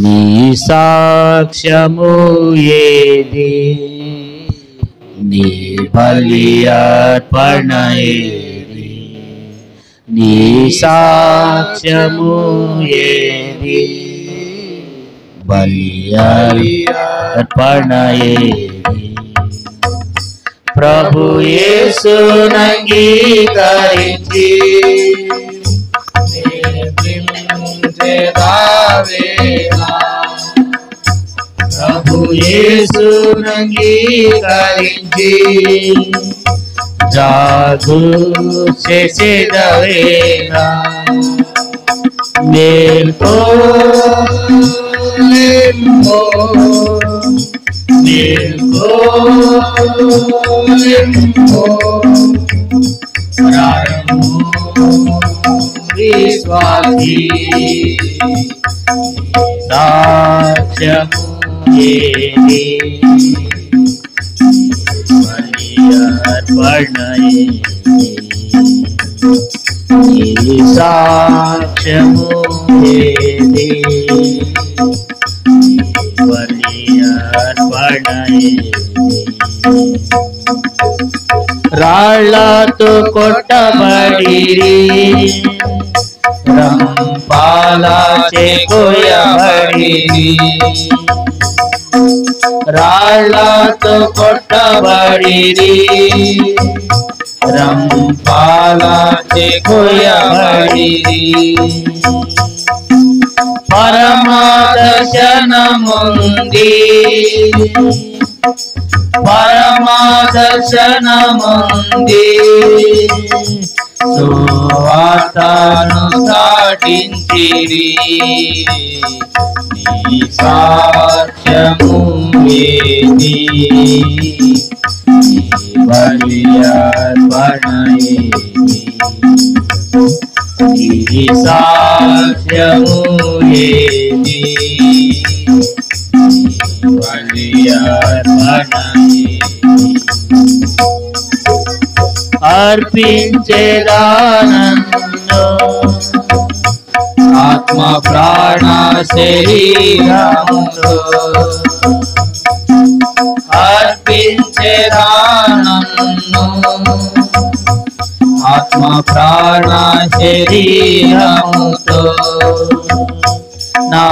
నీ సాక్ష్యము ఏది, నీ బలి అర్పణ ఏది, నీ సాక్ష్యము ఏది, బలి అర్పణ ఏది. ప్రభు యేసును అంగీకరించి ప్రభు యేసును అంగీకరించి జాగు చేసేదవేనా, మేల్కో మేల్కో మేల్కో మేల్కో విశ్వాసి సాక్ష్యము ఏది, బలి అర్పణ ఏది, నీ సాక్ష్యము ఏది, బలి అర్పణ ఏది. రాళ్ళతో కొట్టబడిరి, రంపాలచే కోయబడిరి, రాళ్ళతో కొట్టబడిరి, రంపాలచే కోయబడిరి. పరమదర్శనముంది, పరమదర్శనముంది, సువార్తను చాటించిరి, నీ సాక్ష్యము ఏది, నీ బలి అర్పణ ఏది, నీ సాక్ష్యము ఏది, బలి అర్పణ ఏది. అర్పించేదానన్ను ఆత్మ ప్రాణ శరీరముతో, అర్పించేదానన్ను ఆత్మ ప్రాణ శరీరముతో, నా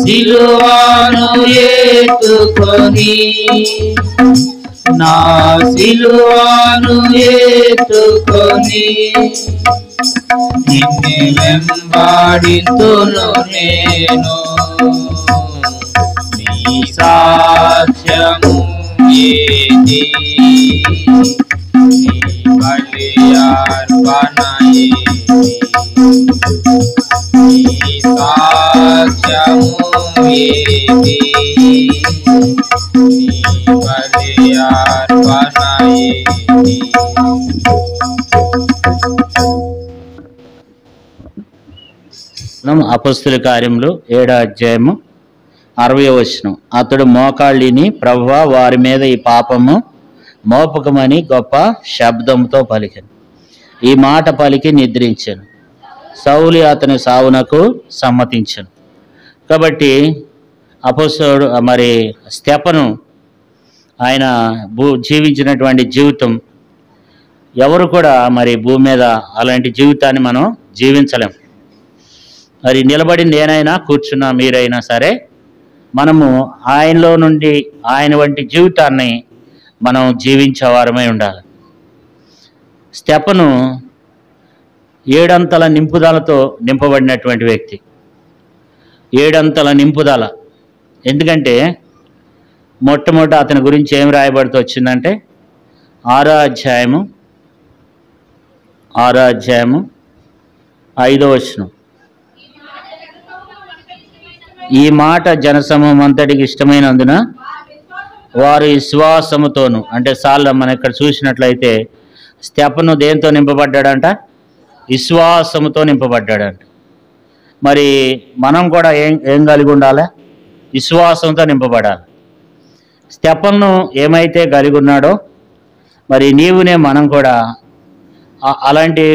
సిలువను ఎత్తుకొని, నా సిలువను ఎత్తుకొని, నిన్ను వెంబడింతును నేను, నీ సాక్ష్యము ఏది, నీ బలి అర్పణ ఏది, నీ సాక్ష్యము ఏది, నీ బలి అర్పణ ఏది. అపొస్తలుల కార్యములు 7వ అధ్యాయము 60వ వచనం. అతడు మోకాళ్ళిని, ప్రభువా వారి మీద ఈ పాపము మోపకమని గొప్ప శబ్దంతో పలికెను. ఈ మాట పలికి నిద్రించెను. సౌలు అతని సావునకు సమ్మతించెను. కాబట్టి అపొస్తలుడు మరి స్తెఫను ఆయన జీవించినటువంటి జీవితం ఎవరు కూడా మరి భూమి మీద అలాంటి జీవితాన్ని మనం జీవించలేం. మరి నిలబడి నేనైనా కూర్చున్నా మీరైనా సరే మనము ఆయనలో నుండి ఆయన వంటి జీవితాన్ని మనం జీవించేవారమై ఉండాలి. స్తెఫను 7 అంతల నింపుదలతో నింపబడినటువంటి వ్యక్తి. 7 అంతల నింపుదల. ఎందుకంటే మొట్టమొదట అతని గురించి ఏం రాయబడుతూ వచ్చిందంటే 6వ అధ్యాయము 5వ వచనం. ఈ మాట జనసమూహం అంతటికి ఇష్టమైనందున వారు విశ్వాసముతోను, అంటే సార్లు మనం ఇక్కడ చూసినట్లయితే స్తెఫను దేంతో నింపబడ్డాడంట? విశ్వాసముతో నింపబడ్డాడంట. మరి మనం కూడా ఏం కలిగి ఉండాలి? విశ్వాసంతో నింపబడాలి. స్తెఫను ఏమైతే కలిగి ఉన్నాడో మరి మనం కూడా అలాంటి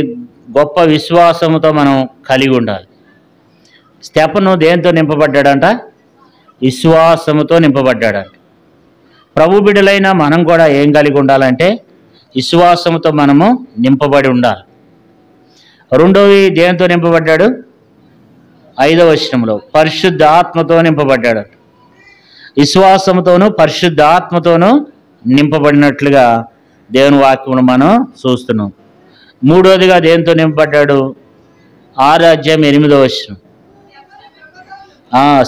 గొప్ప విశ్వాసముతో మనం కలిగి ఉండాలి. స్తెఫను దేంతో నింపబడ్డాడంట? విశ్వాసముతో నింపబడ్డాడు. ప్రభు బిడ్డలైన మనం కూడా ఏం కలిగి ఉండాలంటే విశ్వాసముతో మనము నింపబడి ఉండాలి. రెండోది దేనితో నింపబడ్డాడు? 5వ వచనంలో పరిశుద్ధాత్మతో నింపబడ్డాడు. విశ్వాసముతోనూ పరిశుద్ధాత్మతోనూ నింపబడినట్లుగా దేవుని వాక్యమును మనం చూస్తున్నాం. మూడోదిగా దేనితో నింపబడ్డాడు? 6వ అధ్యాయం 8వ వచనం.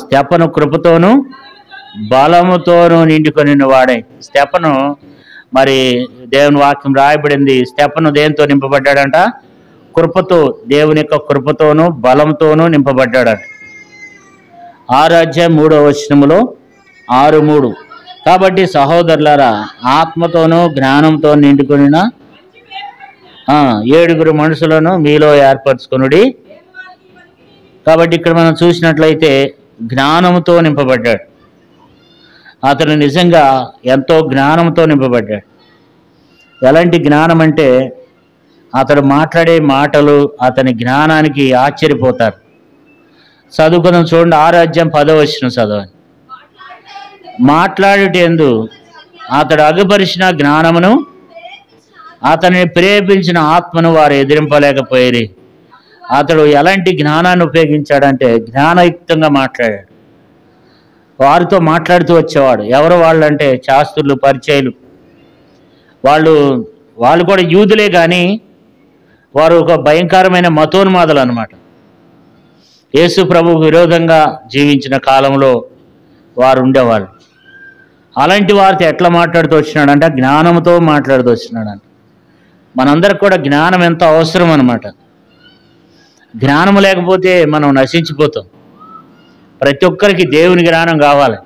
స్తెఫను కృపతోనూ బలముతోనూ నిండుకొని వాడే. స్తెఫను మరి దేవుని వాక్యం రాయబడింది. స్తెఫను దేనితో నింపబడ్డాడంట? కృపతో, దేవుని యొక్క కృపతోనూ బలంతోనూ నింపబడ్డాడంట. 6వ అధ్యాయం 3వ వచనములో 6:3. కాబట్టి సహోదరులారా, ఆత్మతోనూ జ్ఞానంతో నిండుకొనిన 7 మనుషులను మీలో ఏర్పరచుకొనుడి. కాబట్టి ఇక్కడ మనం చూసినట్లయితే జ్ఞానంతో నింపబడ్డాడు. అతను నిజంగా ఎంతో జ్ఞానంతో నింపబడ్డాడు. ఎలాంటి జ్ఞానం అంటే అతడు మాట్లాడే మాటలు అతని జ్ఞానానికి ఆశ్చర్యపోతారు. చదువుకుందాం చూడండి. 6వ అధ్యాయం 10వ వచనం చదవండి. మాట్లాడేటందు అతడు అగుపరిచిన జ్ఞానమును అతనిని ప్రేరేపించిన ఆత్మను వారు ఎదిరింపలేకపోయేది. అతడు ఎలాంటి జ్ఞానాన్ని ఉపయోగించాడంటే జ్ఞానయుక్తంగా మాట్లాడాడు. వారితో మాట్లాడుతూ వచ్చేవాడు. ఎవరు వాళ్ళు అంటే శాస్త్రులు, పరిచయులు. వాళ్ళు కూడా యూదులే, కానీ వారు ఒక భయంకరమైన మతోన్మాదులు అన్నమాట. యేసు ప్రభువుకు విరోధంగా జీవించిన కాలంలో వారు ఉండేవాళ్ళు. అలాంటి వారితో ఎట్లా మాట్లాడుతూ వచ్చినాడంటే జ్ఞానంతో మాట్లాడుతూ వచ్చినాడంట. మనందరికి కూడా జ్ఞానం ఎంతో అవసరం అన్నమాట. జ్ఞానం లేకపోతే మనం నశించిపోతాం. ప్రతి ఒక్కరికి దేవుని జ్ఞానం కావాలి.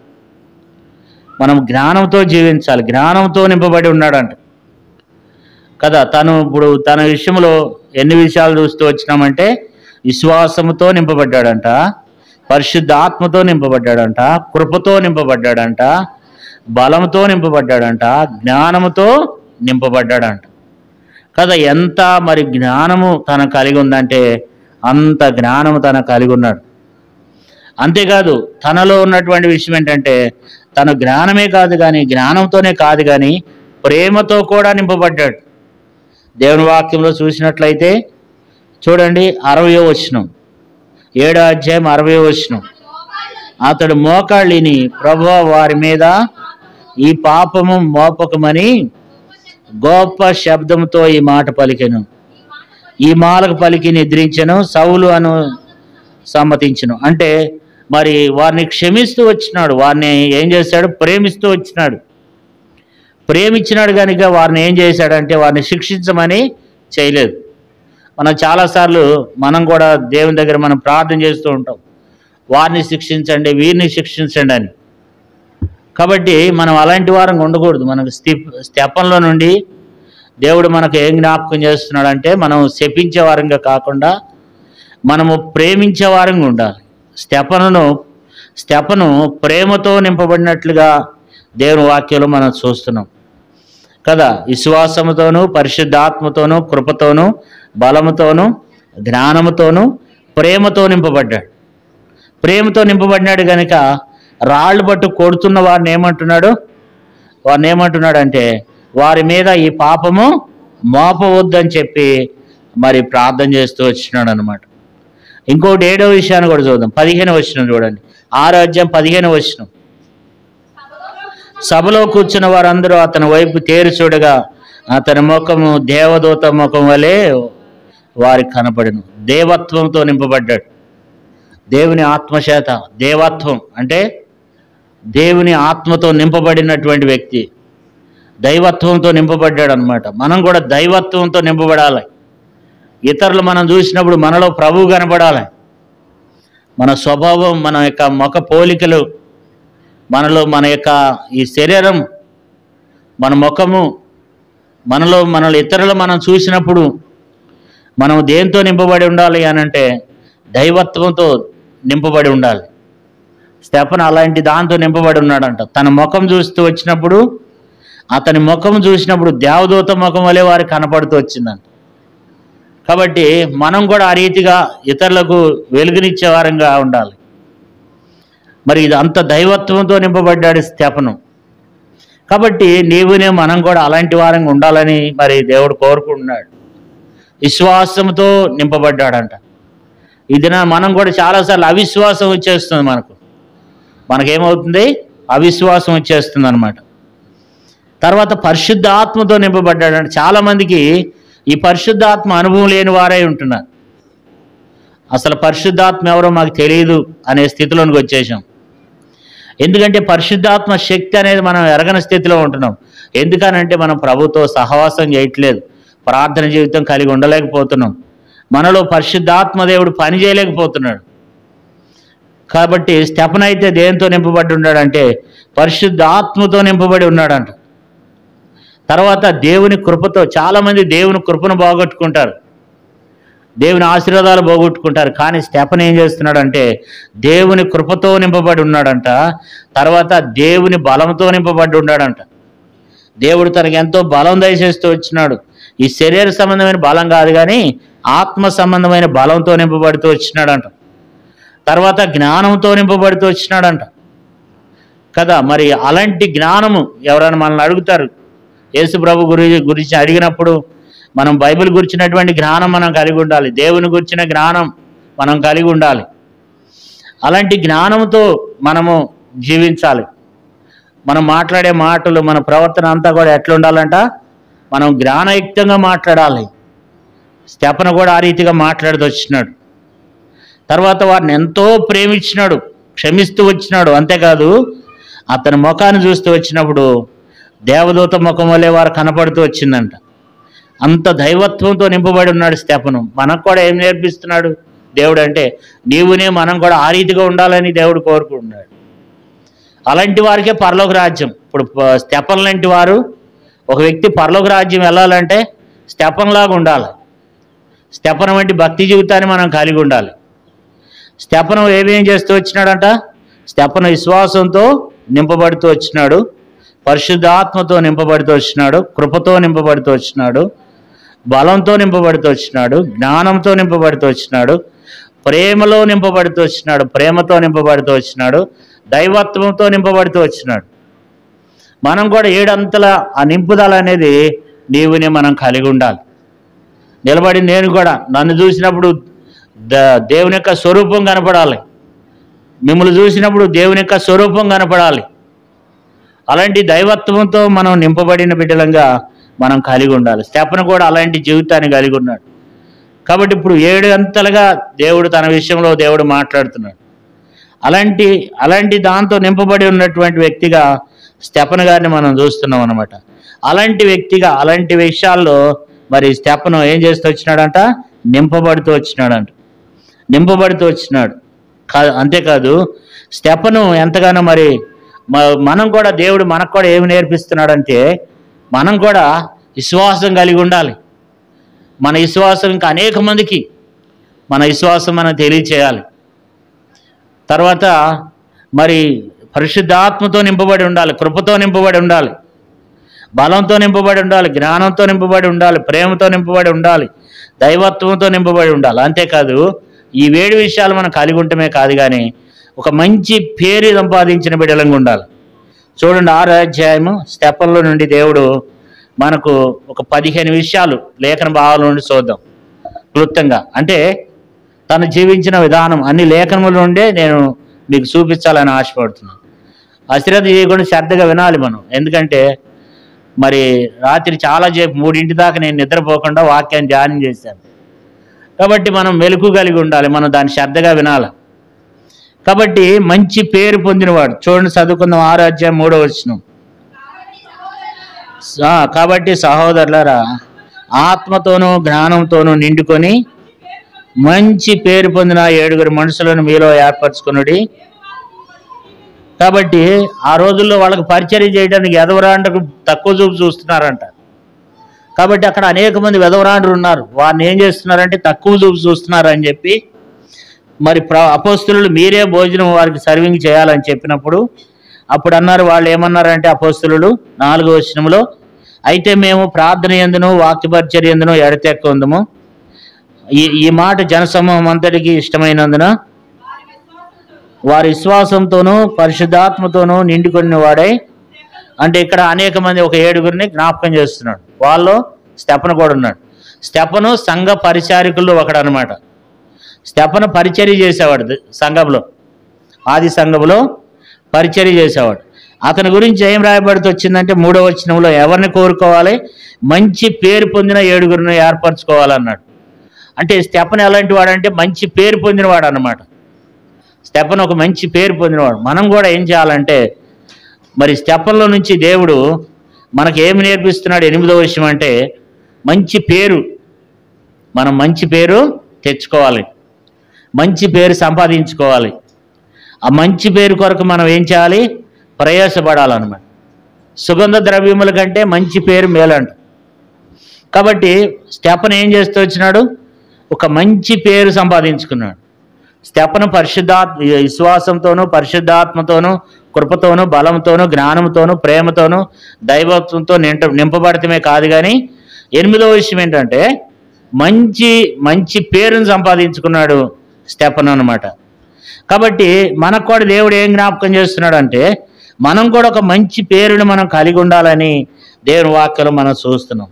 మనం జ్ఞానంతో జీవించాలి. జ్ఞానంతో నింపబడి ఉన్నాడంట కదా. ఇప్పుడు తన విషయంలో ఎన్ని విషయాలు చూస్తూ వచ్చినామంటే విశ్వాసముతో నింపబడ్డాడంట, పరిశుద్ధాత్మతో నింపబడ్డాడంట, కృపతో నింపబడ్డాడంట, బలంతో నింపబడ్డాడంట, జ్ఞానముతో నింపబడ్డాడంట కదా. ఎంత మరి జ్ఞానము తన కలిగి ఉందంటే అంత జ్ఞానము తన కలిగి ఉన్నాడు. అంతేకాదు, తనలో ఉన్నటువంటి విషయం ఏంటంటే తన జ్ఞానమే కాదు కానీ, జ్ఞానంతోనే కాదు కానీ ప్రేమతో కూడా నింపబడ్డాడు. దేవుని వాక్యంలో చూసినట్లయితే చూడండి 60వ వచనం, 7వ అధ్యాయం 60వ వచనం. అతడు మోకాళ్ళిని, ప్రభువా వారి మీద ఈ పాపము మోపకమని గొప్ప శబ్దంతో ఈ మాట పలికెను. ఈ మాలకు పలికి నిద్రించెను, సౌలు అను సమ్మతించును. అంటే మరి వారిని క్షమిస్తూ వచ్చినాడు. వారిని ఏం చేశాడు? ప్రేమిస్తూ వచ్చినాడు. ప్రేమించినాడు కనుక వారిని ఏం చేశాడంటే వారిని శిక్షించమని చేయలేదు. మనం చాలాసార్లు మనం కూడా దేవుని దగ్గర మనం ప్రార్థన చేస్తూ ఉంటాం, వారిని శిక్షించండి, వీరిని శిక్షించండి అని. కాబట్టి మనం అలాంటి వారంగా ఉండకూడదు. మనకు స్తెఫనులో నుండి దేవుడు మనకు ఏం జ్ఞాపకం చేస్తున్నాడంటే మనం శపించే వారంగా కాకుండా మనము ప్రేమించే వారంగా ఉండాలి. స్తెఫను ప్రేమతో నింపబడినట్లుగా దేవుని వాక్యంలో మనం చూస్తున్నాం కదా. విశ్వాసముతోనూ పరిశుద్ధాత్మతోనూ కృపతోనూ బలముతోనూ జ్ఞానముతోనూ ప్రేమతో నింపబడ్డాడు. ప్రేమతో నింపబడినాడు కనుక రాళ్ళు పట్టు కొడుతున్న వారిని ఏమంటున్నాడంటే వారి మీద ఈ పాపము మోపవద్దని చెప్పి మరి ప్రార్థన చేస్తూ వచ్చినాడు అనమాట. ఇంకోటి 7వ విషయాన్ని కూడా చూద్దాం. 15వ వచనం చూడండి. 6వ అధ్యాయం 15వ వచనం. సభలో కూర్చున్న వారందరూ అతని వైపు తేరి చూడగా అతని ముఖము దేవదూత ముఖం వలె వారికి కనపడెను. దేవత్వంతో నింపబడ్డాడు. దేవుని ఆత్మచేత, దేవత్వం అంటే దేవుని ఆత్మతో నింపబడినటువంటి వ్యక్తి దైవత్వంతో నింపబడ్డాడు అనమాట. మనం కూడా దైవత్వంతో నింపబడాలి. ఇతరులు మనం చూసినప్పుడు మనలో ప్రభువు కనపడాలి. మన స్వభావం, మన యొక్క ముఖ పోలికలు, మనలో మన యొక్క ఈ శరీరం, మన ముఖము, మనలో ఇతరులు మనం చూసినప్పుడు మనం దేంతో నింపబడి ఉండాలి అని అంటే దైవత్వంతో నింపబడి ఉండాలి. స్తెఫను అలాంటి దాంతో నింపబడి ఉన్నాడంట. తన ముఖం చూస్తూ వచ్చినప్పుడు, అతని ముఖం చూసినప్పుడు దేవదూత ముఖం వలె వారికి కనపడుతూ వచ్చిందంట. కాబట్టి మనం కూడా ఆ రీతిగా ఇతరులకు వెలుగునిచ్చే వారంగా ఉండాలి. మరి ఇది అంత దైవత్వంతో నింపబడ్డాడు స్తెఫను. కాబట్టి నీవునే మనం కూడా అలాంటి వారంగా ఉండాలని మరి దేవుడు కోరుకుంటున్నాడు. విశ్వాసంతో నింపబడ్డాడంట. ఇది మనం కూడా చాలాసార్లు అవిశ్వాసం వచ్చేస్తుంది, మనకేమవుతుంది, అవిశ్వాసం వచ్చేస్తుంది అనమాట. తర్వాత పరిశుద్ధాత్మతో నింపబడ్డాడంట. చాలామందికి ఈ పరిశుద్ధాత్మ అనుభవం లేని వారై ఉంటున్నారు. అసలు పరిశుద్ధాత్మ ఎవరో మాకు తెలియదు అనే స్థితిలోనికి వచ్చేసాం. ఎందుకంటే పరిశుద్ధాత్మ శక్తి అనేది మనం ఎరగని స్థితిలో ఉంటున్నాం. ఎందుకనంటే మనం ప్రభుతో సహవాసం చేయట్లేదు, ప్రార్థన జీవితం కలిగి ఉండలేకపోతున్నాం, మనలో పరిశుద్ధాత్మ దేవుడు పని చేయలేకపోతున్నాడు. కాబట్టి స్తెఫను అయితే దేంతో నింపబడి ఉన్నాడంటే పరిశుద్ధాత్మతో నింపబడి ఉన్నాడంట. తర్వాత దేవుని కృపతో. చాలామంది దేవుని కృపను పోగొట్టుకుంటారు, దేవుని ఆశీర్వాదాలు పోగొట్టుకుంటారు. కానీ స్తెఫను ఏం చేస్తున్నాడంటే దేవుని కృపతో నింపబడి ఉన్నాడంట. తర్వాత దేవుని బలంతో నింపబడి ఉన్నాడంట. దేవుడు తనకి ఎంతో బలం దయచేస్తూ వచ్చినాడు. ఈ శరీర సంబంధమైన బలం కాదు కానీ ఆత్మ సంబంధమైన బలంతో నింపబడుతూ వచ్చినాడంట. తర్వాత జ్ఞానంతో నింపబడుతూ వచ్చినాడంట కదా. మరి అలాంటి జ్ఞానము ఎవరైనా మనల్ని అడుగుతారు, యేసు ప్రభు గురించి అడిగినప్పుడు మనం బైబిల్ గురించినటువంటి జ్ఞానం మనం కలిగి ఉండాలి, దేవుని గురించిన జ్ఞానం మనం కలిగి ఉండాలి. అలాంటి జ్ఞానంతో మనము జీవించాలి. మనం మాట్లాడే మాటలు, మన ప్రవర్తన అంతా కూడా ఎట్లా ఉండాలంట, మనం జ్ఞానయుక్తంగా మాట్లాడాలి. స్తెఫను కూడా ఆ రీతిగా మాట్లాడుతూ వచ్చినాడు. తర్వాత వారిని ఎంతో ప్రేమించినాడు, క్షమిస్తూ వచ్చినాడు. అంతేకాదు అతని ముఖాన్ని చూస్తూ వచ్చినప్పుడు దేవదూత ముఖం వల్లే వారు కనపడుతూ వచ్చిందంట. అంత దైవత్వంతో నింపబడి ఉన్నాడు స్తెఫను. మనకు కూడా ఏం నేర్పిస్తున్నాడు దేవుడు అంటే నీవునే మనం కూడా ఆ రీతిగా ఉండాలని దేవుడు కోరుకుంటున్నాడు. అలాంటి వారికే పరలోక రాజ్యం. ఇప్పుడు స్తెఫను లాంటి వారు, ఒక వ్యక్తి పరలోక రాజ్యం వెళ్ళాలంటే స్తెఫను లాగా ఉండాలి. స్తెఫను వంటి భక్తి జీవితాన్ని మనం కలిగి ఉండాలి. స్తెఫను ఏమేం చేస్తూ వచ్చినాడంట, స్తెఫను విశ్వాసంతో నింపబడుతూ వచ్చినాడు, పరిశుద్ధాత్మతో నింపబడుతూ వచ్చినాడు, కృపతో నింపబడుతూ వచ్చినాడు, బలంతో నింపబడుతూ వచ్చినాడు, జ్ఞానంతో నింపబడుతూ వచ్చినాడు, ప్రేమలో నింపబడుతూ వచ్చినాడు, ప్రేమతో నింపబడుతూ వచ్చినాడు, దైవత్వంతో నింపబడుతూ వచ్చినాడు. మనం కూడా ఏడంతల ఆ నింపుదల అనేది నీవుని మనం కలిగి ఉండాలి. నిలబడి నేను కూడా నన్ను చూసినప్పుడు దేవుని యొక్క స్వరూపం కనపడాలి, మిమ్మల్ని చూసినప్పుడు దేవుని యొక్క స్వరూపం కనపడాలి. అలాంటి దైవత్వంతో మనం నింపబడిన బిడ్డలంగా మనం కలిగి ఉండాలి. స్తెఫను కూడా అలాంటి జీవితాన్ని కలిగి ఉన్నాడు. కాబట్టి ఇప్పుడు 7 అంతలుగా దేవుడు తన విషయంలో దేవుడు మాట్లాడుతున్నాడు. అలాంటి దాంతో నింపబడి ఉన్నటువంటి వ్యక్తిగా స్తెఫను గారిని మనం చూస్తున్నాం అన్నమాట. అలాంటి వ్యక్తిగా అలాంటి విషయాల్లో మరి స్తెఫను ఏం చేస్తూ వచ్చినాడంట, నింపబడుతూ వచ్చినాడు. అంతేకాదు స్తెఫను ఎంతగానో మరి మనం కూడా దేవుడు మనకు కూడా ఏమి నేర్పిస్తున్నాడంటే మనం కూడా విశ్వాసం కలిగి ఉండాలి. మన విశ్వాసం ఇంకా అనేక మందికి మన విశ్వాసం మనం తెలియచేయాలి. తర్వాత మరి పరిశుద్ధాత్మతో నింపబడి ఉండాలి, కృపతో నింపబడి ఉండాలి, బలంతో నింపబడి ఉండాలి, జ్ఞానంతో నింపబడి ఉండాలి, ప్రేమతో నింపబడి ఉండాలి, దైవత్వంతో నింపబడి ఉండాలి. అంతేకాదు ఈ 7 విషయాలు మనం కలిగి ఉండటమే కాదు కానీ ఒక మంచి పేరు సంపాదించిన బిడ్డలంగా ఉండాలి. చూడండి 6వ అధ్యాయము స్తెఫనులో నుండి దేవుడు మనకు ఒక 15 విషయాలు లేఖన భావాల నుండి చూద్దాం క్లుప్తంగా. అంటే తను జీవించిన విధానం అన్ని లేఖనముల నుండే నేను మీకు చూపించాలని ఆశపడుతున్నాను. అశ్రద్ధ చేయకుండా శ్రద్ధగా వినాలి మనం. ఎందుకంటే మరి రాత్రి చాలా 3 దాకా నేను నిద్రపోకుండా వాక్యాన్ని ధ్యానం చేశాను. కాబట్టి మనం మెలకు కలిగి ఉండాలి, మనం దాన్ని శ్రద్ధగా వినాలి. కాబట్టి మంచి పేరు పొందినవాడు. చూడండి చదువుకుందాం 6వ అధ్యాయం 3వ వచనం. కాబట్టి సహోదరులారా ఆత్మతోనూ జ్ఞానంతోనూ నిండుకొని మంచి పేరు పొందిన 7 మనుషులను మీలో ఏర్పరచుకునుడి. కాబట్టి ఆ రోజుల్లో వాళ్ళకి పరిచర్య చేయడానికి ఎదవరాండ్రకు తక్కువ చూపు చూస్తున్నారంట. కాబట్టి అక్కడ అనేక మంది వెధవరాండ్రు ఉన్నారు, వారిని ఏం చేస్తున్నారంటే తక్కువ చూపు చూస్తున్నారని చెప్పి మరి అపోస్తలులు మీరే భోజనం వారికి సర్వింగ్ చేయాలని చెప్పినప్పుడు అప్పుడు అన్నారు, వాళ్ళు ఏమన్నారంటే అపోస్తలులు 4వ వచనంలో, అయితే మేము ప్రార్థన యందును వాక్య పరిచర్య యందును ఎడతెక్కుందుము. ఈ మాట జనసమూహం అంతటికి ఇష్టమైనందున వారి విశ్వాసంతోనూ పరిశుద్ధాత్మతోనూ నిండుకున్న వాడై, అంటే ఇక్కడ అనేక మంది ఒక 7గురిని జ్ఞాపకం చేస్తున్నాడు. వాళ్ళు స్టెఫను కూడా ఉన్నాడు. స్టెఫను సంఘ పరిచారికుల్లో ఒకడనమాట. స్టెఫను పరిచర్య చేసేవాడు సంఘంలో, ఆది సంఘంలో పరిచర్య చేసేవాడు. అతని గురించి ఏం రాయబడుతూ వచ్చిందంటే 3వ వచనంలో ఎవరిని కోరుకోవాలి? మంచి పేరు పొందిన 7గురిని ఏర్పరచుకోవాలన్నాడు. అంటే స్టెఫను ఎలాంటి వాడంటే మంచి పేరు పొందినవాడు అన్నమాట. స్టెఫను ఒక మంచి పేరు పొందినవాడు. మనం కూడా ఏం చేయాలంటే మరి స్టెఫన్లో నుంచి దేవుడు మనకు ఏమి నేర్పిస్తున్నాడు? 8వ విషయం అంటే మంచి పేరు. మనం మంచి పేరు తెచ్చుకోవాలి, మంచి పేరు సంపాదించుకోవాలి. ఆ మంచి పేరు కొరకు మనం ఏం చేయాలి? ప్రయాసపడాలన్నమాట. సుగంధ ద్రవ్యముల కంటే మంచి పేరు మేలంట. కాబట్టి స్టెఫను ఏం చేస్తూ వచ్చినాడు? ఒక మంచి పేరు సంపాదించుకున్నాడు. స్టెఫను విశ్వాసంతోనూ పరిశుద్ధాత్మతోనూ కృపతోనూ బలంతోనూ జ్ఞానంతోనూ ప్రేమతోనూ దైవత్వంతో నింపబడటమే కాదు, కానీ 8వ విషయం ఏంటంటే మంచి పేరును సంపాదించుకున్నాడు స్టెఫను అన్నమాట. కాబట్టి మనకు కూడా దేవుడు ఏం జ్ఞాపకం చేస్తున్నాడు అంటే మనం కూడా ఒక మంచి పేరుని మనం కలిగి ఉండాలని దేవుని వాక్యంలో మనం చూస్తున్నాం.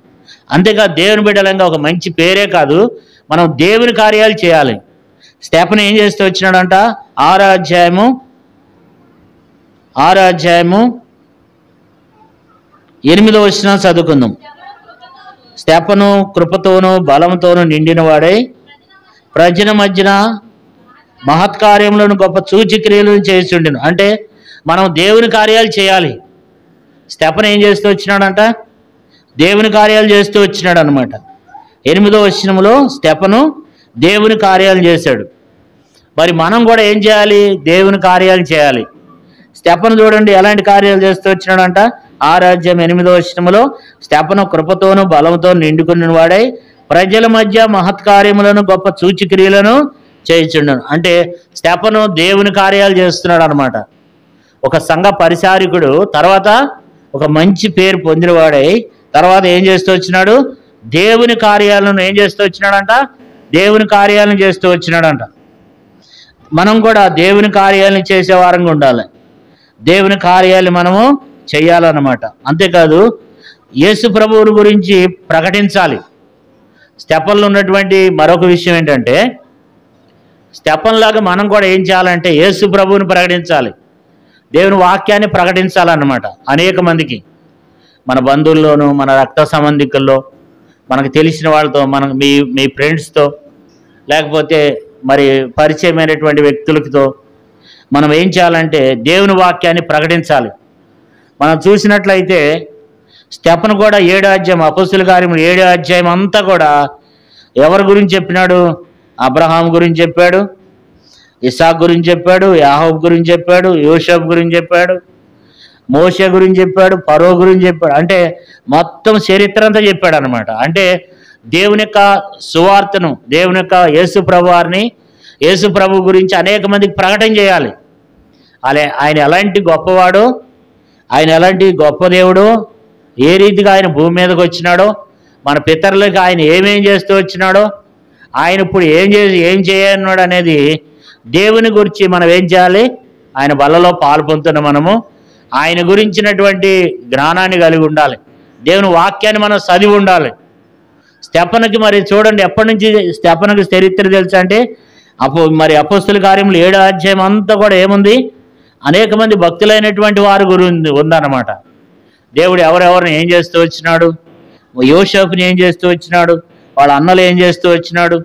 అంతేకాదు దేవుని బిడ్డలంగా ఒక మంచి పేరే కాదు, మనం దేవుని కార్యాలు చేయాలి. స్టెఫను ఏం చేస్తూ వచ్చినాడంట? 6వ అధ్యాయము 8వ వచనం చదువుకుందాం. స్టెఫను కృపతోనూ బలంతోనూ నిండిన వాడై ప్రజల మధ్యన మహత్కార్యములను గొప్ప సూచక్రియలను చేస్తుండెను. అంటే మనం దేవుని కార్యాలు చేయాలి. స్టెఫను ఏం చేస్తూ వచ్చినాడంట? దేవుని కార్యాలు చేస్తూ వచ్చినాడు అనమాట. 8వ వచనంలో స్టెఫను దేవుని కార్యాలు చేశాడు. మరి మనం కూడా ఏం చేయాలి? దేవుని కార్యాలు చేయాలి. స్టెఫను చూడండి ఎలాంటి కార్యాలు చేస్తూ వచ్చినాడంట. 6వ అధ్యాయం 8వ వచనంలో స్టెఫను కృపతోనూ బలంతోనూ నిండుకున్న వాడై ప్రజల మధ్య మహత్కార్యములను గొప్ప సూచక్రియలను చేయించుండను. అంటే స్టెఫను దేవుని కార్యాలు చేస్తున్నాడు అనమాట. ఒక సంఘ పరిచారికుడు, తర్వాత ఒక మంచి పేరు పొందినవాడై తర్వాత ఏం చేస్తూ వచ్చినాడు? దేవుని కార్యాలను ఏం చేస్తూ వచ్చినాడంట? దేవుని కార్యాలను చేస్తూ వచ్చినాడంట. మనం కూడా దేవుని కార్యాలను చేసే వారంగా ఉండాలి. దేవుని కార్యాలు మనము చెయ్యాలన్నమాట. అంతేకాదు యేసు ప్రభువుని గురించి ప్రకటించాలి. స్టెఫన్లో ఉన్నటువంటి మరొక విషయం ఏంటంటే స్టెఫన్ లాగా మనం కూడా ఏం చేయాలంటే యేసు ప్రభువుని ప్రకటించాలి, దేవుని వాక్యాన్ని ప్రకటించాలన్నమాట. అనేక మందికి, మన బంధువుల్లోనూ, మన రక్త సంబంధికుల్లో, మనకు తెలిసిన వాళ్ళతో, మీ ఫ్రెండ్స్తో, లేకపోతే మరి పరిచయమైనటువంటి వ్యక్తులతో మనం ఏం చేయాలంటే దేవుని వాక్యాన్ని ప్రకటించాలి. మనం చూసినట్లయితే స్టెఫను కూడా 7వ అధ్యాయం అపొస్తలుల కార్యములు 7వ అధ్యాయం అంతా కూడా ఎవరి గురించి చెప్పినాడు? అబ్రహాం గురించి చెప్పాడు, ఇస్సాకు గురించి చెప్పాడు, యాకోబు గురించి చెప్పాడు, యోసేపు గురించి చెప్పాడు, మోషే గురించి చెప్పాడు, ఫరో గురించి చెప్పాడు. అంటే మొత్తం చరిత్ర అంతా చెప్పాడు అనమాట. అంటే దేవుని యొక్క సువార్తను, దేవుని యొక్క యేసు ప్రభు వారిని, యేసు ప్రభు గురించి అనేక మందికి ప్రకటన చేయాలి. ఆయన ఎలాంటి గొప్పవాడో, ఆయన ఎలాంటి గొప్ప దేవుడో, ఏ రీతిగా ఆయన భూమి మీదకి వచ్చినాడో, మన పితరులకు ఆయన ఏమేం చేస్తూ వచ్చినాడో, ఆయన ఇప్పుడు ఏం చేయన్నాడు అనేది దేవుని గురించి మనం ఏం చేయాలి? ఆయన బలలో పాలు పొందుతున్న మనము ఆయన గురించినటువంటి జ్ఞానాన్ని కలిగి ఉండాలి. దేవుని వాక్యాన్ని మనం చదివి ఉండాలి. స్టెఫనుకి మరి చూడండి ఎప్పటి నుంచి స్టెఫనుకి చరిత్ర తెలుసు అంటే మరి అపొస్తలుల కార్యములు 7వ అధ్యాయం అంతా కూడా ఏముంది? అనేక మంది భక్తులైనటువంటి వారి గురించి ఉందన్నమాట. దేవుడు ఎవరెవరిని ఏం చేస్తూ వచ్చినాడు, యోసేపుని ఏం చేస్తూ వచ్చినాడు, వాళ్ళ అన్నలు ఏం చేస్తూ వచ్చినాడు,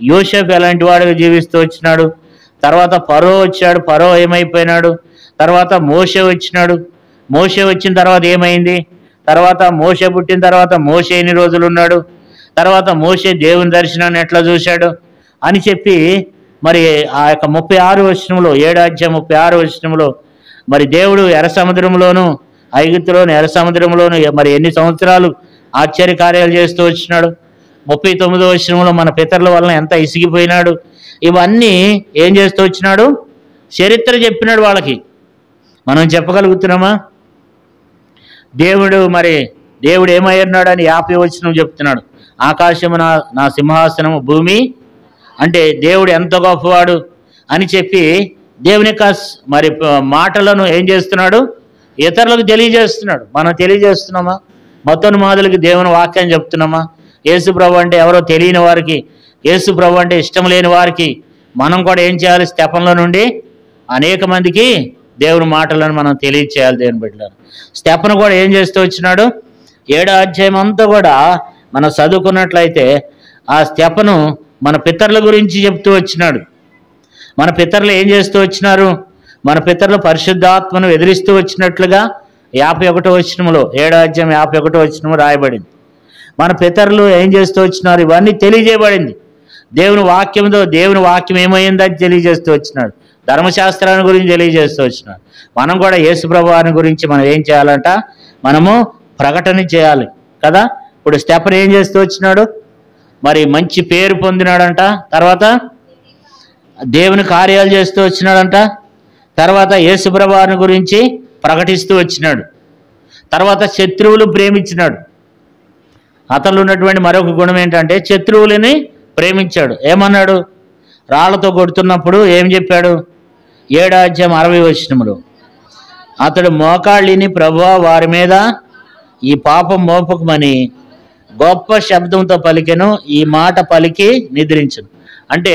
యోసేపు ఎలాంటి వాడిగా జీవిస్తూ వచ్చినాడు, తర్వాత ఫరో వచ్చాడు, ఫరో ఏమైపోయినాడు, తర్వాత మోషే వచ్చినాడు, మోషే వచ్చిన తర్వాత ఏమైంది, తర్వాత మోషే పుట్టిన తర్వాత మోషే ఎన్ని రోజులు ఉన్నాడు, తర్వాత మోషే దేవుని దర్శనాన్ని ఎట్లా చూశాడు అని చెప్పి మరి ఆ యొక్క 36వ వచనంలో 7వ అధ్యాయం 36వ వచనంలో మరి దేవుడు ఎర్ర సముద్రంలోను ఐగుప్తులోను ఎర్ర సముద్రంలోను మరి ఎన్ని సంవత్సరాలు ఆశ్చర్య కార్యాలు చేస్తూ వచ్చినాడు. 39వ వచనంలో మన పితరుల వలన ఎంత ఇసిగిపోయినాడు, ఇవన్నీ ఏం చేస్తూ వచ్చినాడు? చరిత్ర చెప్పినాడు వాళ్ళకి. మనం చెప్పగలుగుతున్నామా? దేవుడు ఏమయ్యున్నాడు అని 50వ వచనం చెప్తున్నాడు. ఆకాశము నా సింహాసనము, భూమి అంటే దేవుడు ఎంత గొప్పవాడు అని చెప్పి దేవుని యొక్క మరి మాటలను ఏం చేస్తున్నాడు? ఇతరులకు తెలియజేస్తున్నాడు. మనం తెలియజేస్తున్నామా? మతోన్మాదులకి దేవుని వాక్యాన్ని చెప్తున్నామా? యేసు ప్రభు అంటే ఎవరో తెలియని వారికి, యేసు ప్రభు అంటే ఇష్టం లేని వారికి మనం కూడా ఏం చేయాలి? స్టెఫన్లో నుండి అనేక మందికి దేవుని మాటలను మనం తెలియచేయాలి. దేవుని బిడ్డలను స్టెఫన్ కూడా ఏం చేస్తూ వచ్చినాడు? 7వ అధ్యాయం అంతా కూడా మనం చదువుకున్నట్లయితే ఆ స్టెఫను మన పితరుల గురించి చెప్తూ వచ్చినాడు. మన పితరులు ఏం చేస్తూ వచ్చినారు? మన పితరులు పరిశుద్ధాత్మను ఎదిరిస్తూ వచ్చినట్లుగా 51వ వచనంలో 7వ అధ్యాయం 51వ వచనం రాయబడింది. మన పితరులు ఏం చేస్తూ వచ్చినారు? ఇవన్నీ తెలియజేయబడింది. దేవుని వాక్యంతో దేవుని వాక్యం ఏమైందని తెలియజేస్తూ వచ్చినాడు. ధర్మశాస్త్రాన్ని గురించి తెలియజేస్తూ వచ్చినాడు. మనం కూడా యేసు ప్రభువాని గురించి మనం ఏం చేయాలంట? మనము ప్రకటన చేయాలి కదా. ఇప్పుడు స్టెఫన్ ఏం చేస్తూ వచ్చినాడు? మరి మంచి పేరు పొందినాడంట. తర్వాత దేవుని కార్యాలు చేస్తూ వచ్చినాడంట. తర్వాత యేసు ప్రభువాని గురించి ప్రకటిస్తూ వచ్చినాడు. తర్వాత శత్రువులు ప్రేమించినాడు. అతను ఉన్నటువంటి మరొక గుణం ఏంటంటే శత్రువులని ప్రేమించాడు. ఏమన్నాడు? రాళ్లతో కొడుతున్నప్పుడు ఏం చెప్పాడు? 7వ అధ్యాయం 60వ వచనంలో అతడు మోకాళ్ళిని ప్రభువా వారి మీద ఈ పాపం మోపకమని గొప్ప శబ్దంతో పలికెను, ఈ మాట పలికి నిద్రించను. అంటే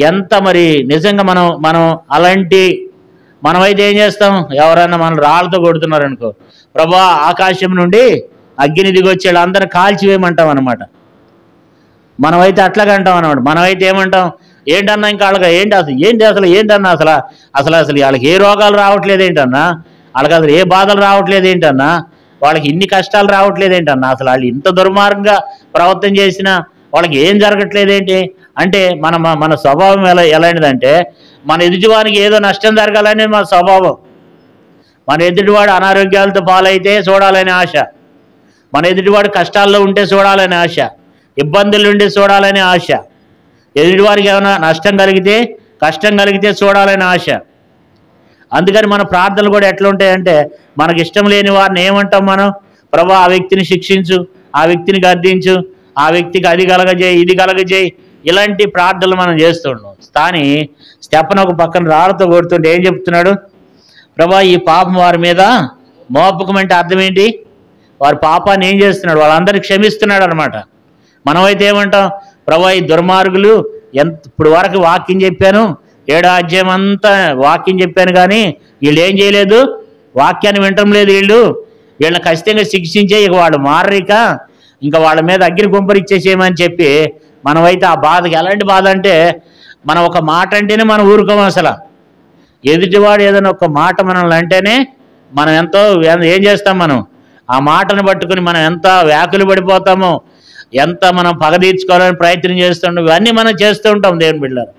ఎంత మరి నిజంగా మనం అలాంటి మనమైతే ఏం చేస్తాం? ఎవరైనా మనం రాళ్ళతో కొడుతున్నారనుకో, ప్రభువా ఆకాశం నుండి అగ్ని దిగొచ్చేళ్ళు అందరిని కాల్చివేయమంటాం అనమాట. మనమైతే అట్లాగా అంటాం అనమాట. మనమైతే ఏమంటాం? ఏంటన్నా ఇంకా వాళ్ళకి ఏంటన్నా అసలు వాళ్ళకి ఏ రోగాలు రావట్లేదు ఏంటన్నా, వాళ్ళకి అసలు ఏ బాధలు రావట్లేదు ఏంటన్నా, వాళ్ళకి ఇన్ని కష్టాలు రావట్లేదు ఏంటన్నా, అసలు వాళ్ళు ఇంత దుర్మార్గంగా ప్రవర్తన చేసినా వాళ్ళకి ఏం జరగట్లేదేంటి అంటే మన స్వభావం ఎలాంటిదంటే మన ఎదుటివానికి ఏదో నష్టం జరగాలని మన స్వభావం. మన ఎదుటివాడు అనారోగ్యాలతో పాలైతే చూడాలనే ఆశ, మన ఎదుటివాడు కష్టాల్లో ఉంటే చూడాలనే ఆశ, ఇబ్బందులు ఉండి చూడాలనే ఆశ, ఎదుటివారికి ఏమైనా కష్టం కలిగితే చూడాలనే ఆశ. అందుకని మన ప్రార్థనలు కూడా ఎట్లా ఉంటాయంటే మనకి ఇష్టం లేని వారిని ఏమంటాం మనం? ప్రభు ఆ వ్యక్తిని శిక్షించు, ఆ వ్యక్తిని గద్దించు, ఆ వ్యక్తికి అది కలగజేయి, ఇది కలగజేయి, ఇలాంటి ప్రార్థనలు మనం చేస్తుంటాం. కానీ స్టెఫన్ ఒక పక్కన రాళ్ళతో కొడుతుంటే ఏం చెప్తున్నాడు? ప్రభు ఈ పాపం వారి మీద మోపకం అంటే అర్థం ఏంటి? వారి పాపాన్ని ఏం చేస్తున్నాడు? వాళ్ళందరినీ క్షమిస్తున్నాడు అనమాట. మనమైతే ఏమంటాం? ప్రభు ఈ దుర్మార్గులు ఇప్పుడు వరకు వాక్యం చెప్పాను, 7వ అధ్యాయం అంతా వాక్యం చెప్పాను, కానీ వీళ్ళు ఏం చేయలేదు, వాక్యాన్ని వినటం లేదు, వీళ్ళని ఖచ్చితంగా శిక్షించే ఇక వాళ్ళు మారరిక ఇంకా వాళ్ళ మీద అగ్ని గుంపరిచ్చేసేయమని చెప్పి మనమైతే ఆ బాధకి ఎలాంటి బాధ అంటే మనం ఒక మాట అంటేనే మనం ఊరుకోము. అసలు ఎదుటివాడు ఏదైనా ఒక మాట మనల్ని అంటేనే మనం ఎంతో ఏం చేస్తాం? మనం ఆ మాటను పట్టుకుని మనం ఎంత వ్యాకులు పడిపోతామో, ఎంత మనం పగ తీర్చుకోవాలని ప్రయత్నం చేస్తుంటాం, ఇవన్నీ మనం చేస్తూ ఉంటాం దేవుని బిడ్డలారా.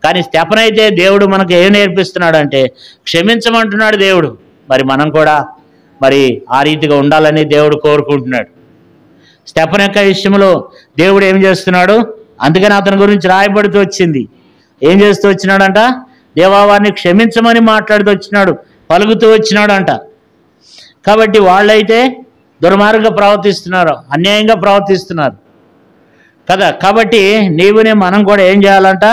కానీ స్టెఫన్ అయితే దేవుడు మనకు ఏం నేర్పిస్తున్నాడు అంటే క్షమించమంటున్నాడు దేవుడు. మరి మనం కూడా మరి ఆ రీతిగా ఉండాలని దేవుడు కోరుకుంటున్నాడు. స్టెఫన్ యొక్క విషయంలో దేవుడు ఏం చేస్తున్నాడు? అందుకని అతని గురించి రాయబడుతూ వచ్చింది. ఏం చేస్తూ వచ్చినాడంట? దేవావారిని క్షమించమని మాట్లాడుతూ వచ్చినాడు, పలుకుతూ వచ్చినాడు అంట. కాబట్టి వాళ్ళైతే దుర్మార్గంగా ప్రవర్తిస్తున్నారు, అన్యాయంగా ప్రవర్తిస్తున్నారు కదా. కాబట్టి మనం కూడా ఏం చేయాలంట?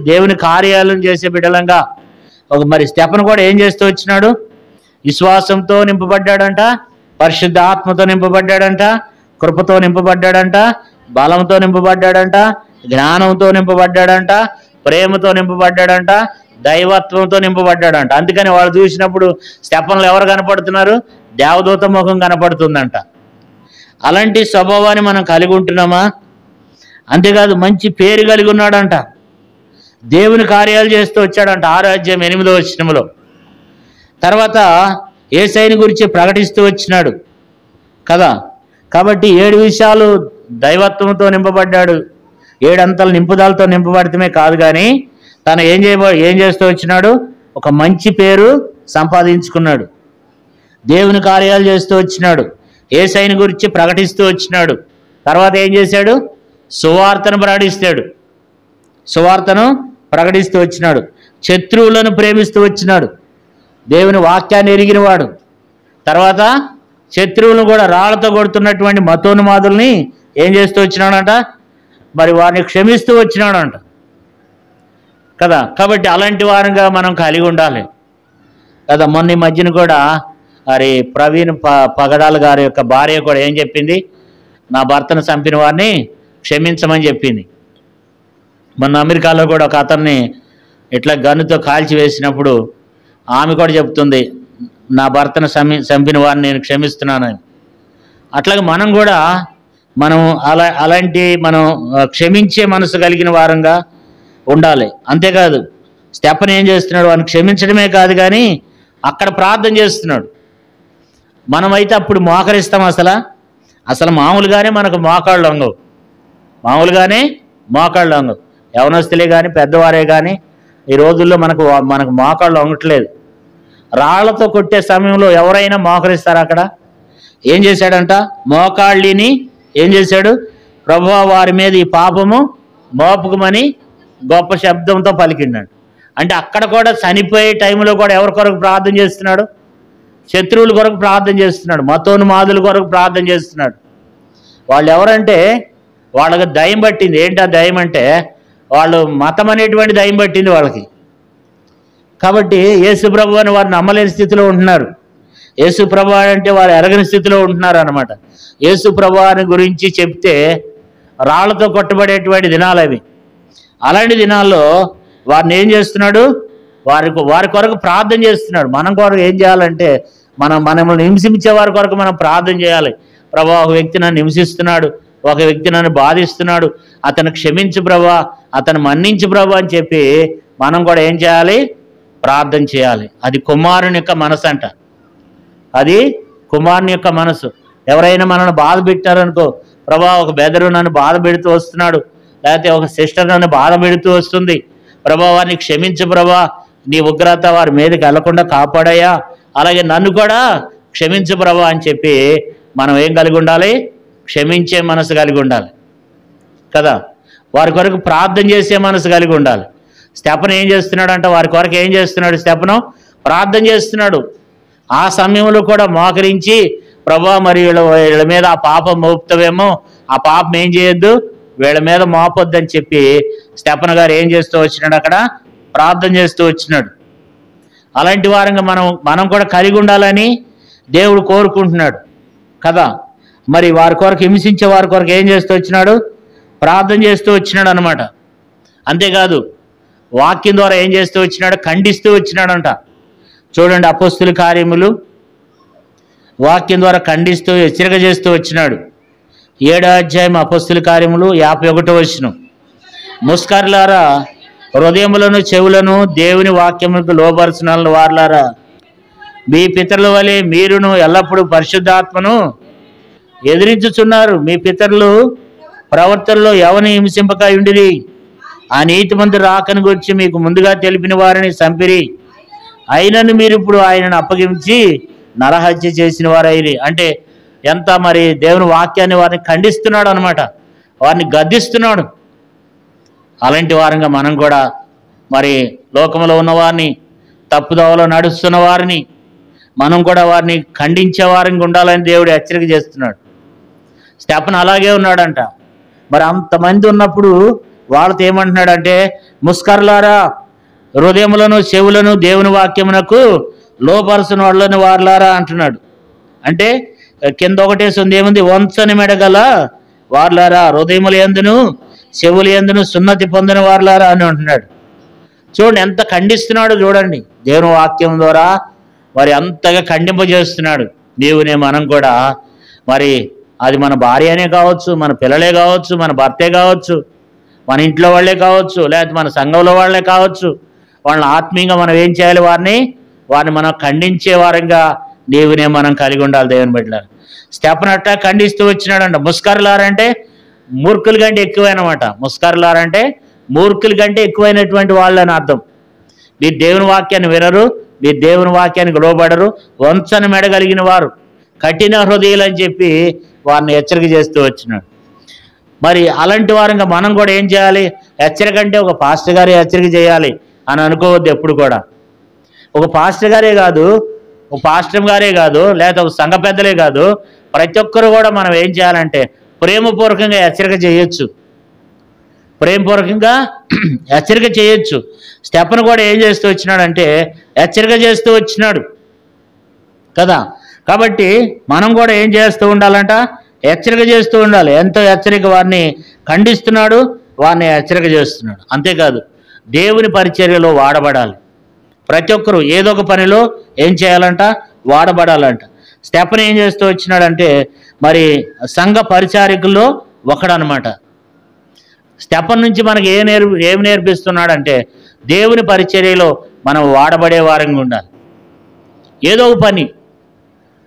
దేవుని కార్యాలను చేసే బిడ్డలంగా మరి స్టెఫన్ కూడా ఏం చేస్తూ వచ్చినాడు? విశ్వాసంతో నింపబడ్డాడంట, పరిశుద్ధ ఆత్మతో నింపబడ్డాడంట, కృపతో నింపబడ్డాడంట, బలంతో నింపబడ్డాడంట, జ్ఞానంతో నింపబడ్డాడంట, ప్రేమతో నింపబడ్డాడంట, దైవత్వంతో నింపబడ్డాడంట. అందుకని వాళ్ళు చూసినప్పుడు స్టెఫన్లో ఎవరు కనపడుతున్నారు? దేవదూత ముఖం కనపడుతుందంట. అలాంటి స్వభావాన్ని మనం కలిగి ఉంటున్నామా? అంతేకాదు మంచి పేరు కలిగి ఉన్నాడంట, దేవుని కార్యాలు చేస్తూ వచ్చాడంట. 6వ అధ్యాయం 8వ వచనంలో తర్వాత యేసయ్యని గురించి ప్రకటిస్తూ వచ్చినాడు కదా. కాబట్టి 7 విషయాలు దైవత్వంతో నింపబడ్డాడు, 7 అంతల నింపుదలతో నింపబడటమే కాదు, కానీ తను ఏం చేస్తూ వచ్చినాడు? ఒక మంచి పేరు సంపాదించుకున్నాడు, దేవుని కార్యాలు చేస్తూ వచ్చినాడు, యేసయ్యని గురించి ప్రకటిస్తూ వచ్చినాడు. తర్వాత ఏం చేశాడు? సువార్తను ప్రకటిస్తూ వచ్చినాడు, శత్రువులను ప్రేమిస్తూ వచ్చినాడు, దేవుని వాక్యాన్ని ఎరిగినవాడు. తర్వాత శత్రువులను కూడా రాళ్లతో కొడుతున్నటువంటి మతోన్మాదుల్ని ఏం చేస్తూ వచ్చినాడంట? మరి వారిని క్షమిస్తూ వచ్చినాడంట. కదా. కాబట్టి అలాంటి వారంగా మనం కలిగి ఉండాలి కదా. మొన్న ఈ మధ్యన కూడా మరి ప్రవీణ్ పగడాల గారి యొక్క భార్య కూడా ఏం చెప్పింది, నా భర్తను చంపిన వారిని క్షమించమని చెప్పింది. మొన్న అమెరికాలో కూడా ఒక అతన్ని ఇట్లా గన్నుతో కాల్చి వేసినప్పుడు ఆమె కూడా చెప్తుంది, నా భర్తను చంపిన వారిని నేను క్షమిస్తున్నానని. అట్లాగే మనం కూడా అలాంటి మనం క్షమించే మనసు కలిగిన వారంగా ఉండాలి. అంతేకాదు స్టెఫన్ ఏం చేస్తున్నాడు, వాడిని క్షమించడమే కాదు కానీ అక్కడ ప్రార్థన చేస్తున్నాడు. మనమైతే అప్పుడు మోకరిస్తాం. అసలు మామూలుగానే మనకు మోకాళ్ళు వంగవు, మామూలుగానే మోకాళ్ళు వంగవు. యవనస్తులే కానీ పెద్దవారే కానీ ఈ రోజుల్లో మనకు మోకాళ్ళు వంగట్లేదు. రాళ్లతో కొట్టే సమయంలో ఎవరైనా మోకరిస్తారా? అక్కడ ఏం చేశాడంట, మోకాళ్ళని ఏం చేశాడు, ప్రభువా వారి మీద ఈ పాపము మోపుకమని గొప్ప శబ్దంతో పలికిన్నాడు. అంటే అక్కడ కూడా చనిపోయే టైంలో కూడా ఎవరి కొరకు ప్రార్థన చేస్తున్నాడు, శత్రువుల కొరకు ప్రార్థన చేస్తున్నాడు, మతోన్మాదుల కొరకు ప్రార్థన చేస్తున్నాడు. వాళ్ళు ఎవరంటే వాళ్ళకి దయ్యం పట్టింది. ఏంటి ఆ దయ్యం అంటే, వాళ్ళు మతం అనేటువంటి దయ్యం పట్టింది వాళ్ళకి. కాబట్టి యేసు ప్రభు అని వారు నమ్మలేని స్థితిలో ఉంటున్నారు. యేసు ప్రభు అంటే వారు ఎరగని స్థితిలో ఉంటున్నారు అన్నమాట. యేసు ప్రభు అని గురించి చెప్తే రాళ్లతో కొట్టబడేటువంటి దినాలు అవి. అలాంటి దినాల్లో వారిని ఏం చేస్తున్నాడు, వారి కొరకు ప్రార్థన చేస్తున్నాడు. మనం కొరకు ఏం చేయాలంటే మనల్ని హింసించే వారి కొరకు మనం ప్రార్థన చేయాలి. ప్రభా, ఒక వ్యక్తి నన్ను హింసిస్తున్నాడు, ఒక వ్యక్తి నన్ను బాధిస్తున్నాడు, అతను క్షమించు ప్రభా, అతను మన్నించు ప్రభా అని చెప్పి మనం కూడా ఏం చేయాలి, ప్రార్థన చేయాలి. అది కుమారుని యొక్క మనసు అంట. అది కుమారుని యొక్క మనసు. ఎవరైనా మనల్ని బాధ పెట్టారనుకో, ప్రభా ఒక బెదరు నన్ను బాధ పెడుతూ వస్తున్నాడు, లేకపోతే ఒక సిస్టర్ నన్ను బాధ పెడుతూ వస్తుంది, ప్రభా వారిని క్షమించు ప్రభా, నీ ఉగ్రత వారి మీదకి వెళ్లకుండా కాపాడయ్యా, అలాగే నన్ను కూడా క్షమించు ప్రభా అని చెప్పి మనం ఏం కలిగి ఉండాలి, క్షమించే మనసు కలిగి ఉండాలి కదా. వారి కొరకు ప్రార్థన చేసే మనసు కలిగి ఉండాలి. స్టెఫను ఏం చేస్తున్నాడంట, వారి కొరకు ఏం చేస్తున్నాడు, స్టెఫను ప్రార్థన చేస్తున్నాడు. ఆ సమయంలో కూడా మోకరించి, ప్రభా మరి వీళ్ళ మీద ఆ పాపం మోపుతావేమో, ఆ పాపం ఏం చేయొద్దు, వీళ్ళ మీద మోపొద్దని చెప్పి స్టెఫను గారు ఏం చేస్తూ వచ్చినాడు, అక్కడ ప్రార్థన చేస్తూ వచ్చినాడు. అలాంటి వారంగా మనం కూడా కలిగి ఉండాలని దేవుడు కోరుకుంటున్నాడు కదా. మరి వారి కొరకు హింసించే వారి కొరకు ఏం చేస్తూ వచ్చినాడు, ప్రార్థన చేస్తూ వచ్చినాడు అనమాట. అంతేకాదు వాక్యం ద్వారా ఏం చేస్తూ వచ్చినాడు, ఖండిస్తూ వచ్చినాడంట. చూడండి, అపోస్తుల కార్యములు వాక్యం ద్వారా ఖండిస్తూ హెచ్చరిక చేస్తూ వచ్చినాడు. 7వ అధ్యాయం అపోస్తుల కార్యములు 51వ వచనం, ముస్కరులారా, హృదయములను చెవులను దేవుని వాక్యములకు లోబరుచున వారులారా, మీ పితరుల వలె మీరును ఎల్లప్పుడూ పరిశుద్ధాత్మను ఎదిరించుచున్నారు. మీ పితరులు ప్రవర్తనలో ఎవరిని హింసింపక ఉండిరి, ఆ నీతిమంతుడు రాకను గురించి మీకు ముందుగా తెలిపిన వారిని చంపిరి, అయినను మీరు ఇప్పుడు ఆయనను అప్పగించి నరహత్య చేసిన వారైరి. అంటే ఎంత మరి దేవుని వాక్యాన్ని వారిని ఖండిస్తున్నాడు అనమాట, వారిని గద్దిస్తున్నాడు. అలాంటి వారంగా మనం కూడా మరి లోకంలో ఉన్నవారిని, తప్పుదోవలో నడుస్తున్న వారిని మనం కూడా వారిని ఖండించే వారంగా ఉండాలని దేవుడు హెచ్చరిక చేస్తున్నాడు. స్టెఫను అలాగే ఉన్నాడంట. మరి అంతమంది ఉన్నప్పుడు వాళ్ళతో ఏమంటున్నాడంటే, ముస్కరులారా, హృదయములను చెవులను దేవుని వాక్యమునకు లోపరుచిన వాళ్ళని వారులారా అంటున్నాడు. అంటే కింద ఒకటేసి ఉంది, ఏముంది, వంచని మెడగల వారులారా, హృదయముల యందును చెవుల యందును సున్నతి పొందిన వారులారా అని అంటున్నాడు. చూడండి ఎంత ఖండిస్తున్నాడు, చూడండి దేవుని వాక్యం ద్వారా మరి అంతగా ఖండింపజేస్తున్నాడు. దేవునే మనం కూడా మరి అది మన భార్యనే కావచ్చు, మన పిల్లలే కావచ్చు, మన భర్తే కావచ్చు, మన ఇంట్లో వాళ్ళే కావచ్చు, లేకపోతే మన సంఘంలో వాళ్ళే కావచ్చు, వాళ్ళని ఆత్మీయంగా మనం ఏం చేయాలి, వారిని మనం ఖండించే వారంగా దేవునే మనం కలిగి ఉండాలి. దేవుని బిడ్డలారా, స్టెఫను అట్లా ఖండిస్తూ వచ్చినాడంట. ముస్కరులారంటే మూర్ఖుల కంటే ఎక్కువైనమాట. ముస్కరులారంటే మూర్ఖుల కంటే ఎక్కువైనటువంటి వాళ్ళు అని అర్థం. మీరు దేవుని వాక్యాన్ని వినరు, మీరు దేవుని వాక్యానికి లోబడరు, వంచని మెడగలిగిన వారు, కఠిన హృదయాలు అని చెప్పి వారిని హెచ్చరిక చేస్తూ వచ్చినాడు. మరి అలాంటి వారంగా మనం కూడా ఏం చేయాలి, హెచ్చరిక అంటే ఒక పాస్టర్ గారే హెచ్చరిక చేయాలి అని అనుకోవద్దు. ఎప్పుడు కూడా ఒక పాస్టర్ గారే కాదు, ఒక పాస్టర్ గారే కాదు, లేదా ఒక సంఘ పెద్దలే కాదు, ప్రతి ఒక్కరు కూడా మనం ఏం చేయాలంటే ప్రేమపూర్వకంగా హెచ్చరిక చేయొచ్చు. ప్రేమపూర్వకంగా హెచ్చరిక చేయొచ్చు. స్టెఫెను కూడా ఏం చేస్తూ వచ్చినాడంటే హెచ్చరిక చేస్తూ వచ్చినాడు కదా. కాబట్టి మనం కూడా ఏం చేస్తూ ఉండాలంట, హెచ్చరిక చేస్తూ ఉండాలి. ఎంతో హెచ్చరిక వారిని ఖండిస్తున్నాడు, వారిని హెచ్చరిక చేస్తున్నాడు. అంతేకాదు దేవుని పరిచర్యలో వాడబడాలి. ప్రతి ఒక్కరూ ఏదో ఒక పనిలో ఏం చేయాలంట, వాడబడాలంట. స్టెఫెను ఏం చేస్తూ వచ్చినాడంటే మరి సంఘ పరిచారికుల్లో ఒకడనమాట. స్టెఫెను నుంచి మనకి ఏం నేర్పిస్తున్నాడంటే దేవుని పరిచర్యలో మనం వాడబడే వారంగా ఉండాలి. ఏదో ఒక పని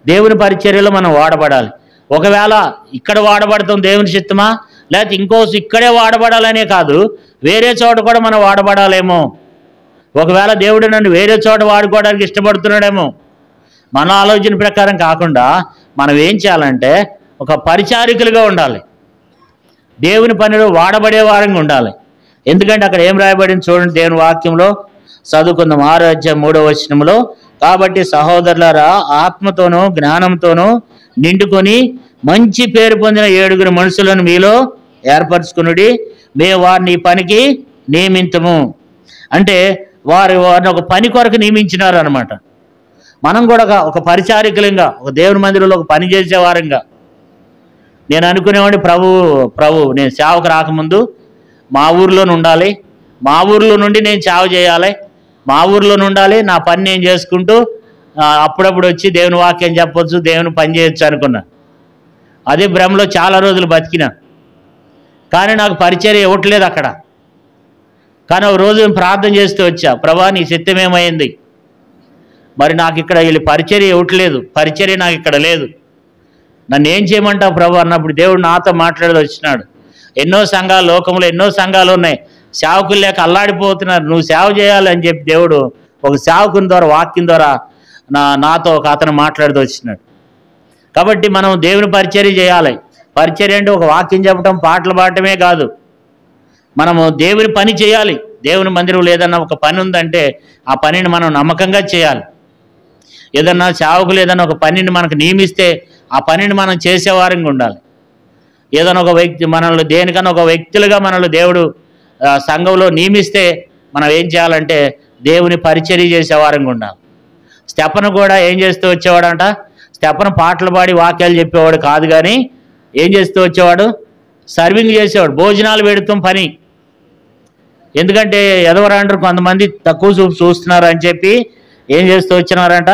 దేవుని పరిచర్యలో మనం వాడబడాలి. ఒకవేళ ఇక్కడ వాడబడతాం దేవుని చిత్తమా, లేకపోతే ఇంకోసి ఇక్కడే వాడబడాలనే కాదు, వేరే చోట కూడా మనం వాడబడాలేమో. ఒకవేళ దేవుడు నన్ను వేరే చోట వాడుకోవడానికి ఇష్టపడుతున్నాడేమో. మన ఆలోచన ప్రకారం కాకుండా మనం ఏం చేయాలంటే ఒక పరిచారికులుగా ఉండాలి, దేవుని పనిలో వాడబడే వారంగా ఉండాలి. ఎందుకంటే అక్కడ ఏం రాయబడింది చూడండి, దేవుని వాక్యంలో చదువుకుందాం. 6:3 కాబట్టి సహోదరులారా, ఆత్మతోనూ జ్ఞానంతోనూ నిండుకొని మంచి పేరు పొందిన 7 మనుషులను మీలో ఏర్పరచుకునుడి, మేము వారిని ఈ పనికి నియమించము. అంటే వారిని ఒక పని కొరకు నియమించినారు అనమాట. మనం కూడా ఒక పరిచారికులంగా, ఒక దేవుని మందిరంలో ఒక పని చేసేవారంగా. నేను అనుకునేవాడిని, ప్రభు నేను సేవకు రాకముందు మా ఊరిలోనే ఉండాలి, మా ఊరిలో నుండి నేను సేవ చేయాలి, మా ఊరిలోనే ఉండాలి, నా పని నేను చేసుకుంటూ అప్పుడప్పుడు వచ్చి దేవుని వాక్యం చెప్పొచ్చు, దేవుని పని చేయొచ్చు అనుకున్నా. అదే భ్రమలో చాలా రోజులు బతికినా. కానీ నాకు పరిచర్య ఇవ్వట్లేదు అక్కడ. కానీ ఒక రోజు ప్రార్థన చేస్తూ వచ్చా, ప్రభా నీ చిత్తం ఏమైంది, మరి నాకు ఇక్కడ వీళ్ళు పరిచర్య ఇవ్వట్లేదు, పరిచర్య నాకు ఇక్కడ లేదు, నన్ను ఏం చేయమంటావు ప్రభు అన్నప్పుడు దేవుడు నాతో మాట్లాడి వచ్చినాడు. ఎన్నో సంఘాలు, లోకంలో ఎన్నో సంఘాలు ఉన్నాయి, సేవకులు లేక అల్లాడిపోతున్నారు, నువ్వు సేవ చేయాలని చెప్పి దేవుడు ఒక సేవకుని ద్వారా, వాక్యం ద్వారా నాతో ఒక అతను మాట్లాడుతూ వచ్చినాడు. కాబట్టి మనం దేవుని పరిచర్య చేయాలి. పరిచర్య అంటే ఒక వాక్యం చెప్పడం, పాటలు పాడటమే కాదు, మనము దేవుని పని చేయాలి. దేవుని మందిరం ఏదన్నా ఒక పని ఉందంటే ఆ పనిని మనం నమ్మకంగా చేయాలి. ఏదన్నా సేవకులు ఏదన్నా ఒక పనిని మనకు నియమిస్తే ఆ పనిని మనం చేసేవారంగా ఉండాలి. ఏదైనా ఒక వ్యక్తి మనల్ని దేనికన్నా ఒక వ్యక్తులుగా మనల్ని దేవుడు సంఘంలో నియమిస్తే మనం ఏం చేయాలంటే దేవుని పరిచర్య చేసేవారంగా ఉండాలి. స్టెఫెను కూడా ఏం చేస్తూ వచ్చేవాడంట, స్టెఫెను పాటలు పాడి వాక్యాలు చెప్పేవాడు కాదు, కానీ ఏం చేస్తూ వచ్చేవాడు, సర్వింగ్ చేసేవాడు, భోజనాలు పెడుతాం పని. ఎందుకంటే ఎదవరంటారు కొంతమంది తక్కువ చూస్తున్నారు అని చెప్పి ఏం చేస్తూ వచ్చినారంట,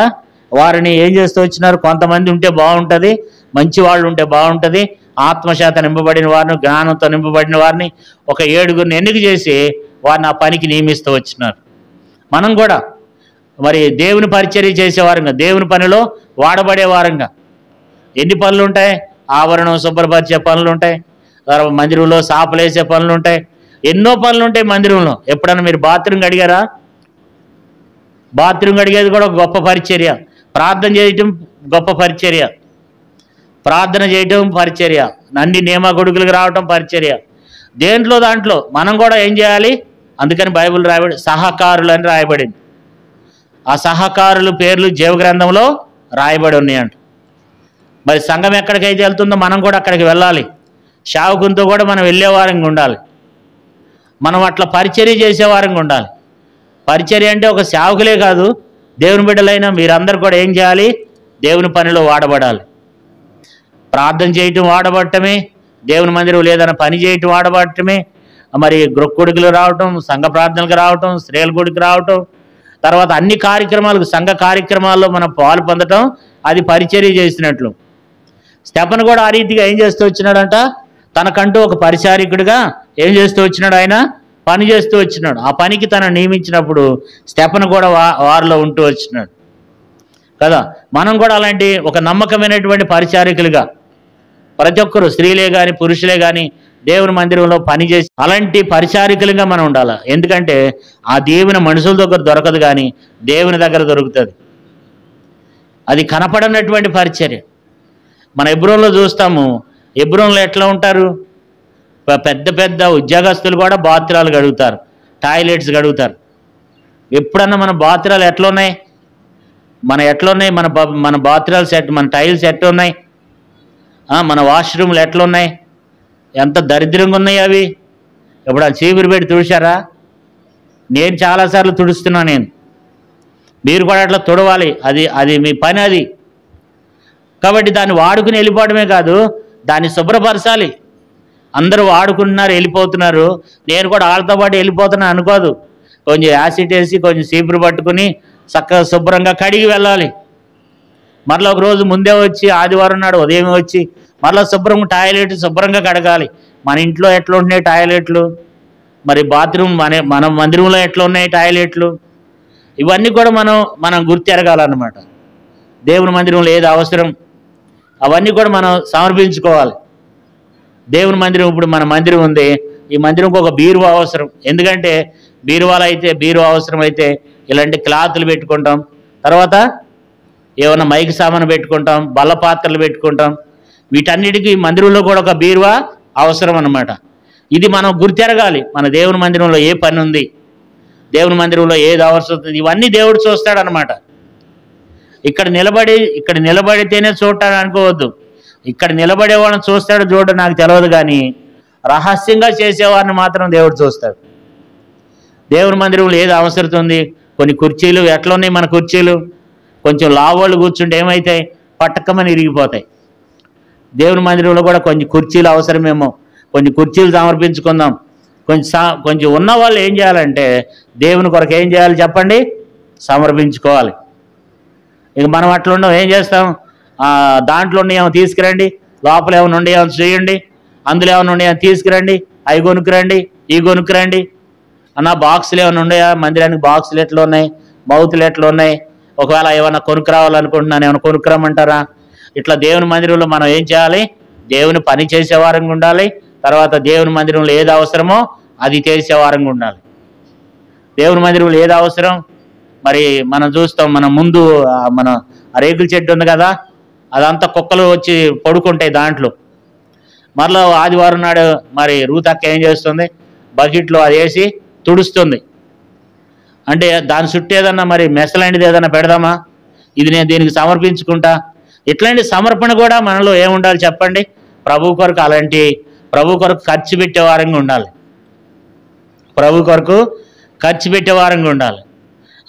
వారిని ఏం చేస్తూ వచ్చినారు, కొంతమంది ఉంటే బాగుంటుంది, మంచి వాళ్ళు ఉంటే బాగుంటుంది, ఆత్మశాత నింపబడిన వారిని, జ్ఞానంతో నింపబడిన వారిని ఒక 7 ఎన్నిక చేసి వారిని ఆ పనికి నియమిస్తూ వచ్చినారు. మనం కూడా మరి దేవుని పరిచర్య చేసేవారంగా, దేవుని పనిలో వాడబడే వారంగా. ఎన్ని పనులు ఉంటాయి, ఆవరణం శుభ్రపరిచే పనులు ఉంటాయి, తర్వాత మందిరంలో సాపలు వేసే పనులు ఉంటాయి, ఎన్నో పనులు ఉంటాయి మందిరంలో. ఎప్పుడన్నా మీరు బాత్రూమ్ కడిగారా? బాత్రూమ్ కడిగేది కూడా ఒక గొప్ప పరిచర్య. ప్రార్థన చేయటం గొప్ప పరిచర్య, ప్రార్థన చేయటం పరిచర్య, అన్ని నియమ కొడుకులకు రావటం పరిచర్య. దాంట్లో మనం కూడా ఏం చేయాలి. అందుకని బైబిల్ రాయబడి సహకారులు అని రాయబడింది. ఆ సహకారుల పేర్లు జీవగ్రంథంలో రాయబడి ఉన్నాయంట. మరి సంఘం ఎక్కడికైతే వెళ్తుందో మనం కూడా అక్కడికి వెళ్ళాలి. సేవకునితో కూడా మనం వెళ్ళేవారంగా ఉండాలి. మనం అట్లా పరిచర్య చేసేవారంగా ఉండాలి. పరిచర్య అంటే ఒక సేవకులే కాదు, దేవుని బిడ్డలైన మీరందరూ కూడా ఏం చేయాలి, దేవుని పనిలో వాడబడాలి. ప్రార్థన చేయటం వాడబడటమే, దేవుని మందిరం లేదన్న పని చేయటం వాడబడటమే, మరి గృహకుడికి రావటం, సంఘ ప్రార్థనలకు రావటం, స్త్రీల గుడికి రావటం, తర్వాత అన్ని కార్యక్రమాలకు, సంఘ కార్యక్రమాల్లో మనం పాలు పొందటం, అది పరిచర్య చేసినట్లు. స్టెఫెను కూడా ఆ రీతిగా ఏం చేస్తూ వచ్చినాడంట, తనకంటూ ఒక పరిచారికుడిగా ఏం చేస్తూ వచ్చినాడు, ఆయన పని చేస్తూ వచ్చినాడు. ఆ పనికి తను నియమించినప్పుడు స్టెఫెను కూడా వారిలో ఉంటూ వచ్చినాడు కదా. మనం కూడా అలాంటి ఒక నమ్మకమైనటువంటి పరిచారికులుగా, ప్రతి ఒక్కరు స్త్రీలే కానీ పురుషులే కానీ దేవుని మందిరంలో పనిచేసి అలాంటి పరిచారికులుగా మనం ఉండాలి. ఎందుకంటే ఆ దేవుని మనుషుల దగ్గర దొరకదు, కానీ దేవుని దగ్గర దొరుకుతుంది. అది కనపడనటువంటి పరిచర్య. మన హెబ్రోన్లో చూస్తాము. హెబ్రోన్లో ఎట్లా ఉంటారు, పెద్ద పెద్ద ఉద్యోగస్తులు కూడా బాత్రూమ్లు కడుగుతారు, టాయిలెట్స్ కడుగుతారు. ఎప్పుడన్నా మన బాత్రూమ్లు ఎట్లా ఉన్నాయి, మన బాత్రూమ్లు సెట్, మన టైల్స్ ఎట్లా ఉన్నాయి, మన వాష్రూమ్లు ఎట్లా ఉన్నాయి, ఎంత దరిద్రంగా ఉన్నాయి అవి. ఇప్పుడు ఆ చీపురు పెట్టి తుడిచారా? నేను చాలాసార్లు తుడుస్తున్నాను. మీరు కూడా అట్లా తుడవాలి. అది అది మీ పని అది. కాబట్టి దాన్ని వాడుకుని వెళ్ళిపోవడమే కాదు, దాన్ని శుభ్రపరచాలి. అందరూ వాడుకుంటున్నారు, వెళ్ళిపోతున్నారు, నేను కూడా వాళ్ళతో పాటు వెళ్ళిపోతున్నాను అనుకోదు. కొంచెం యాసిడ్ వేసి కొంచెం చీపురు పట్టుకుని చక్కగా శుభ్రంగా కడిగి వెళ్ళాలి. మరలా ఒక రోజు ముందే వచ్చి ఆదివారం నాడు ఉదయం వచ్చి మరలా టాయిలెట్ శుభ్రంగా కడగాలి. మన ఇంట్లో ఎట్లా ఉంటున్నాయి టాయిలెట్లు, మరి బాత్రూమ్ మన మందిరంలో ఎట్లా ఉన్నాయి టాయిలెట్లు, ఇవన్నీ కూడా మనం గుర్తెరగాలన్నమాట. దేవుని మందిరంలో ఏది అవసరం అవన్నీ కూడా మనం సమర్పించుకోవాలి. దేవుని మందిరం, ఇప్పుడు మన మందిరం ఉంది, ఈ మందిరంకి ఒక బీరువా అవసరం. ఎందుకంటే బీరువా అవసరం అయితే ఇలాంటి క్లాతులు పెట్టుకుంటాం, తర్వాత ఏమైనా మైక్ సామాను పెట్టుకుంటాం, బల్ల పాత్రలు పెట్టుకుంటాం. వీటన్నిటికీ మందిరంలో కూడా ఒక బీరువా అవసరం అన్నమాట. ఇది మనం గుర్తెరగాలి. మన దేవుని మందిరంలో ఏ పని ఉంది, దేవుని మందిరంలో ఏది అవసరం, ఇవన్నీ దేవుడు చూస్తాడనమాట. ఇక్కడ నిలబడితేనే చూడటానికి అనుకోవద్దు. ఇక్కడ నిలబడేవాడిని చూస్తాడు చూడ నాకు తెలియదు, కానీ రహస్యంగా చేసేవాడిని మాత్రం దేవుడు చూస్తాడు. దేవుని మందిరంలో ఏది అవసరం ఉంది, కొన్ని కుర్చీలు ఎట్లా ఉన్నాయి, మన కుర్చీలు కొంచెం లావోళ్ళు కూర్చుంటే ఏమవుతాయి, పట్టకమని ఇరిగిపోతాయి. దేవుని మందిరంలో కూడా కొన్ని కుర్చీలు అవసరమేమో, కొన్ని కుర్చీలు సమర్పించుకుందాం. కొంచెం ఉన్న వాళ్ళు ఏం చేయాలంటే దేవుని కొరకు ఏం చేయాలి చెప్పండి, సమర్పించుకోవాలి. ఇక మనం అట్లా ఉండవు, ఏం చేస్తాం, దాంట్లో ఏమో తీసుకురండి, లోపల ఏమైనా ఉండి ఏమైనా చేయండి, అందులో ఏమైనా ఉండి ఏమైనా తీసుకురండి, అవి కొనుక్కురండి, ఇవి కొనుక్కురండి అన్న. బాక్సులు ఏమైనా ఉన్నాయా మందిరానికి, బాక్సులు ఎట్లా ఉన్నాయి, మౌతులు ఎట్లా ఉన్నాయి, ఒకవేళ ఏమైనా కొనుక్కురావాలనుకుంటున్నాను ఏమైనా కొనుక్కురమ్మంటారా? ఇట్లా దేవుని మందిరంలో మనం ఏం చేయాలి, దేవుని పని చేసేవారంగా ఉండాలి. తర్వాత దేవుని మందిరంలో ఏది అవసరమో అది చేసేవారంగా ఉండాలి. దేవుని మందిరంలో ఏది అవసరం మరి మనం చూస్తాం, మన ముందు మన రేకుల చెట్టు ఉంది కదా, అదంతా కుక్కలు వచ్చి పడుకుంటాయి దాంట్లో. మరలా ఆదివారం నాడు మరి రూతక్క ఏం చేస్తుంది, బకెట్లో అది వేసి తుడుస్తుంది. అంటే దాని చుట్టూ ఏదన్నా మరి మెసలాంటిది ఏదన్నా పెడదామా, ఇది నేను దీనికి సమర్పించుకుంటా. ఇట్లాంటి సమర్పణ కూడా మనలో ఏముండాలి చెప్పండి, ప్రభు కొరకు ఖర్చు పెట్టేవారంగా ఉండాలి. ప్రభు కొరకు ఖర్చు పెట్టేవారంగా ఉండాలి.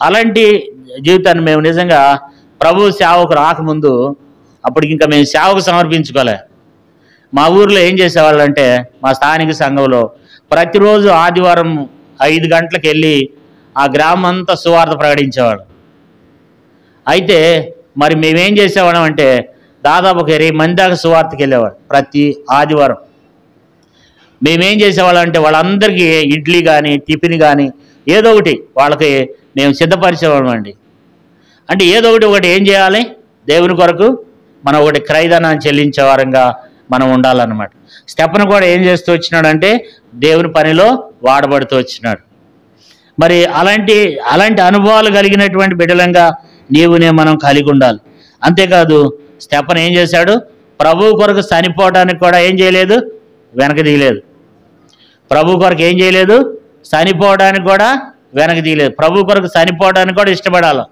అలాంటి జీవితాన్ని మేము నిజంగా ప్రభు సేవకు రాకముందు అప్పటికి ఇంకా మేము సేవకు సమర్పించుకోలే. మా ఊర్లో ఏం చేసేవాళ్ళంటే, మా స్థానిక సంఘంలో ప్రతిరోజు ఆదివారం 5 గంటలకు వెళ్ళి ఆ గ్రామం అంతా సువార్త ప్రకటించేవాడు. అయితే మరి మేమేం చేసేవాళ్ళం అంటే దాదాపు ఒక 20 మంది దాకా సువార్తకి వెళ్ళేవాడు ప్రతి ఆదివారం. మేమేం చేసేవాళ్ళం అంటే వాళ్ళందరికీ ఇడ్లీ కానీ టిఫిన్ కానీ ఏదో ఒకటి వాళ్ళకి మేము సిద్ధపరిచేవాళ్ళం అండి. అంటే ఏదో ఒకటి ఏం చేయాలి, దేవుని కొరకు మనం ఒకటి క్రయధనాన్ని చెల్లించే వారంగా మనం ఉండాలన్నమాట. స్టెఫెను కూడా ఏం చేస్తూ వచ్చినాడంటే దేవుని పనిలో వాడబడుతూ వచ్చినాడు. మరి అలాంటి అనుభవాలు కలిగినటువంటి బిడ్డలంగా మనం కలిగి ఉండాలి. అంతేకాదు స్టెఫెను ఏం చేశాడు, ప్రభు కొరకు చనిపోవడానికి కూడా ఏం చేయలేదు, వెనక తీయలేదు. ప్రభు కొరకు ఏం చేయలేదు, చనిపోవడానికి కూడా వెనక తీయలేదు. ప్రభు కొరకు చనిపోవడానికి కూడా ఇష్టపడాలి,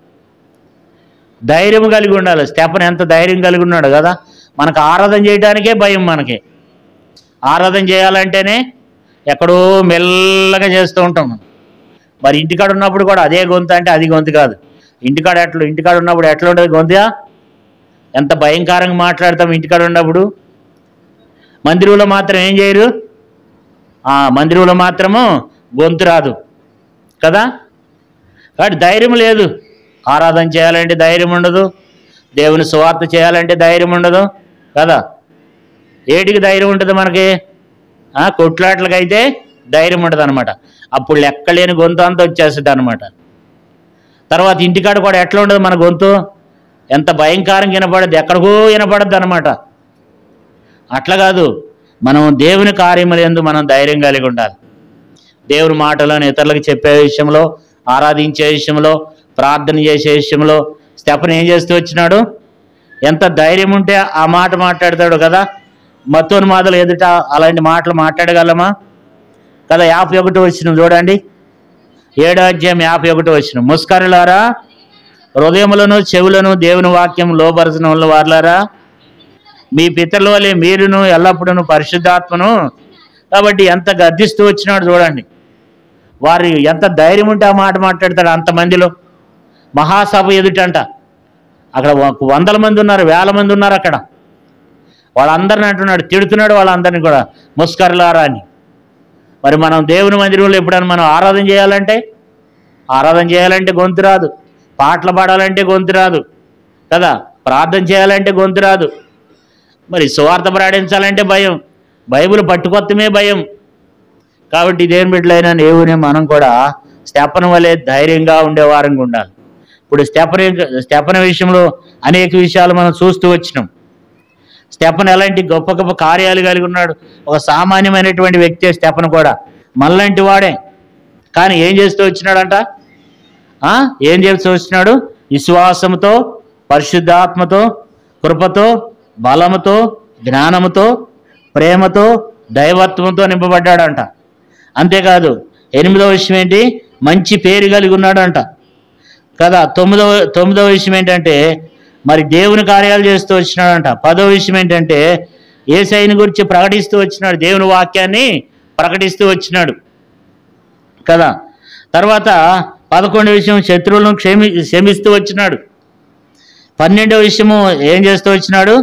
ధైర్యం కలిగి ఉండాలి. స్టెఫెను ఎంత ధైర్యం కలిగి ఉన్నాడు కదా. మనకు ఆరాధన చేయడానికే భయం. మనకి ఆరాధన చేయాలంటేనే ఎక్కడో మెల్లగా చేస్తూ ఉంటాం. మరి ఇంటికాడ ఉన్నప్పుడు కూడా అదే గొంతు అంటే అది గొంతు కాదు. ఇంటికాడ ఉన్నప్పుడు ఎట్లా ఉంటుంది గొంతుగా, ఎంత భయంకరంగా మాట్లాడతాం ఇంటికాడ ఉన్నప్పుడు. మందిరంలో మాత్రం ఏం చేయరు, మందిరంలో మాత్రము గొంతు రాదు కదా. కాబట్టి ధైర్యం లేదు. ఆరాధన చేయాలంటే ధైర్యం ఉండదు, దేవుని సువార్త చేయాలంటే ధైర్యం ఉండదు కదా. ఏటికి ధైర్యం ఉంటుంది మనకి, కొట్లాట్లకైతే ధైర్యం ఉంటుంది అనమాట. అప్పుడు లెక్కలేని గొంతు అంతా వచ్చేస్తుంది అనమాట. తర్వాత ఇంటికాడ కూడా ఎట్లా ఉండదు మన గొంతు, ఎంత భయంకరంగా వినపడద్దు, ఎక్కడికో వినపడద్దు అనమాట. అట్లా కాదు, మనం దేవుని కార్యములందు మనం ధైర్యం కలిగి ఉండాలి. దేవుని మాటలను ఇతరులకు చెప్పే విషయంలో, ఆరాధించే విషయంలో, ప్రార్థన చేసే విషయంలో స్టెఫెను ఏం చేస్తూ వచ్చినాడు, ఎంత ధైర్యం ఉంటే ఆ మాట మాట్లాడతాడు కదా. మత్తోన్మాదుల ఎదుట అలాంటి మాటలు మాట్లాడగలమా కదా. 51 వచనం చూడండి, 7వ అధ్యాయం 51 వచనం. ముస్కరులారా, హృదయములను చెవులను దేవుని వాక్యం లోబరచిన వారులారా, మీ పితరుల వలె మీరును ఎల్లప్పుడూ పరిశుద్ధాత్మను కాబట్టి ఎంత గర్దిస్తూ వచ్చినాడు చూడండి. వారు ఎంత ధైర్యం ఉంటే ఆ మాట మాట్లాడతాడు అంతమందిలో. మహాసభ ఎదుటంట, అక్కడ వందల మంది ఉన్నారు, వేల మంది ఉన్నారు అక్కడ. వాళ్ళందరిని అంటున్నాడు, తిడుతున్నాడు వాళ్ళందరినీ కూడా, ముస్కరులారా అని. మరి మనం దేవుని మందిరంలో ఎప్పుడైనా మనం ఆరాధన చేయాలంటే గొంతు రాదు, పాటలు పాడాలంటే గొంతు రాదు కదా, ప్రార్థన చేయాలంటే గొంతు రాదు, మరి సువార్త ప్రకటించాలంటే భయం, బైబిల్ పట్టుకొత్తమే భయం. కాబట్టి దేవుని బిడ్డలైన దేవుని మనం కూడా స్టెఫను వలె ధైర్యంగా ఉండేవారంగా ఉండాలి. ఇప్పుడు స్టెఫను విషయంలో అనేక విషయాలు మనం చూస్తూ వచ్చినాం. స్టెఫను ఎలాంటి గొప్ప గొప్ప కార్యాలు కలిగి ఉన్నాడు. ఒక సామాన్యమైనటువంటి వ్యక్తే స్టెఫను కూడా, మనలాంటి వాడే. కానీ ఏం చేస్తూ వచ్చినాడంట? ఏం చేస్తూ వచ్చినాడు? విశ్వాసంతో, పరిశుద్ధాత్మతో, కృపతో, బలముతో, జ్ఞానముతో, ప్రేమతో, దైవత్వంతో నింపబడ్డాడంట. అంతేకాదు 8వ విషయం ఏంటి? మంచి పేరు కలిగి ఉన్నాడంట కదా. 9వ విషయం ఏంటంటే మరి దేవుని కార్యాలు చేస్తూ వచ్చినాడంట. 10వ విషయం ఏంటంటే యేసయ్యని గురించి ప్రకటిస్తూ వచ్చినాడు, దేవుని వాక్యాన్ని ప్రకటిస్తూ వచ్చినాడు కదా. తర్వాత 11వ విషయం శత్రువులను క్షమిస్తూ వచ్చినాడు. 12వ విషయము ఏం చేస్తూ వచ్చినాడు?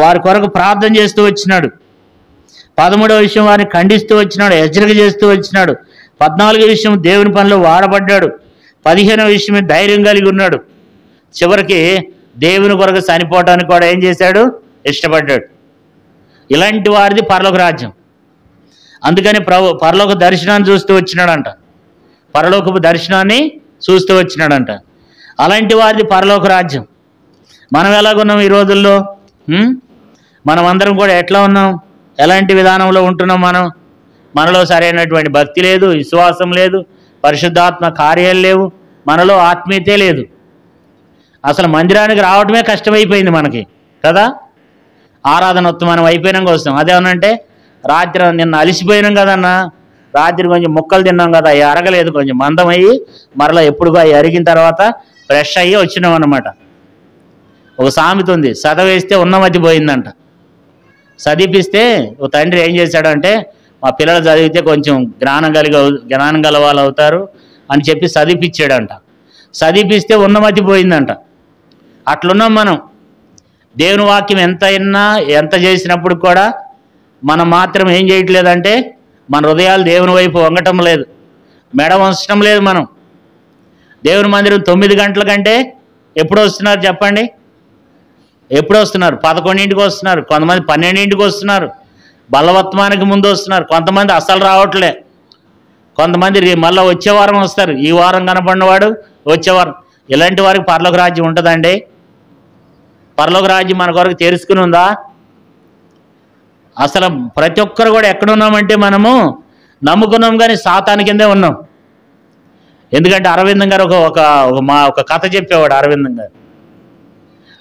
వారి కొరకు ప్రార్థన చేస్తూ వచ్చినాడు. 13వ విషయం వారిని ఖండిస్తూ వచ్చినాడు, హెచ్చరిక చేస్తూ వచ్చినాడు. 14వ విషయం దేవుని పనిలో వాడబడ్డాడు. 15వ విషయం ధైర్యం కలిగి ఉన్నాడు. చివరికి దేవుని కొరకు చనిపోవటానికి కూడా ఏం చేశాడు? ఇష్టపడ్డాడు. ఇలాంటి వారిది పరలోక రాజ్యం. అందుకని పరలోక దర్శనాన్ని చూస్తూ వచ్చినాడంట, పరలోకపు దర్శనాన్ని చూస్తూ వచ్చినాడంట. అలాంటి వారిది పరలోక రాజ్యం. మనం ఎలాగున్నాం ఈ రోజుల్లో? మనం అందరం కూడా ఎట్లా ఉన్నాం? ఎలాంటి విధానంలో ఉంటున్నాం? మనలో సరైనటువంటి భక్తి లేదు, విశ్వాసం లేదు, పరిశుద్ధాత్మ కార్యాలు లేవు, మనలో ఆత్మీయతే లేదు. అసలు మందిరానికి రావటమే కష్టమైపోయింది మనకి కదా. ఆరాధన మనం అయిపోయినాక వస్తాం. అదేమనంటే రాత్రి నిన్న అలిసిపోయినాం కదన్నా, రాత్రి కొంచెం ముక్కలు తిన్నాం కదా, అవి అరగలేదు, కొంచెం మందం అయ్యి మరలా ఎప్పుడుగా అవి అరిగిన తర్వాత ఫ్రెష్ అయ్యి వచ్చినాం అన్నమాట. ఒక సామెత ఉంది, చదవేస్తే ఉన్నమతి పోయిందంట. చదివిపిస్తే ఒక తండ్రి ఏం చేశాడంటే, మా పిల్లలు చదివితే కొంచెం జ్ఞానం గల వాళ్ళు అవుతారు అని చెప్పి చదివిపించాడంట. చదివిపిస్తే ఉన్నమతి పోయిందంట. అట్లున్నాం మనం. దేవుని వాక్యం ఎంత చేసినప్పుడు కూడా మనం మాత్రం ఏం చేయట్లేదంటే మన హృదయాలు దేవుని వైపు వంగటం లేదు, మెడ వంచడం లేదు. మనం దేవుని మందిరం 9 గంటల కంటే ఎప్పుడు వస్తున్నారు చెప్పండి? ఎప్పుడు వస్తున్నారు? 11ంటికి వస్తున్నారు, కొంతమంది 12ంటికి వస్తున్నారు, బలవత్వానికి ముందు వస్తున్నారు, కొంతమంది అసలు రావట్లే, కొంతమంది మళ్ళీ వచ్చే వారం వస్తారు. ఈ వారం కనపడినవాడు వచ్చే వారం. ఇలాంటి వారికి పరలోక రాజ్యం ఉంటుందండి? పరలోక రాజ్యం మన కొరకు తెరుచుకుని ఉందా? అసలు ప్రతి ఒక్కరు కూడా ఎక్కడున్నామంటే మనము నమ్ముకున్నాం కానీ సాతాను కిందే ఉన్నాం. ఎందుకంటే అరవిందం గారు ఒక కథ చెప్పేవాడు. అరవిందం గారు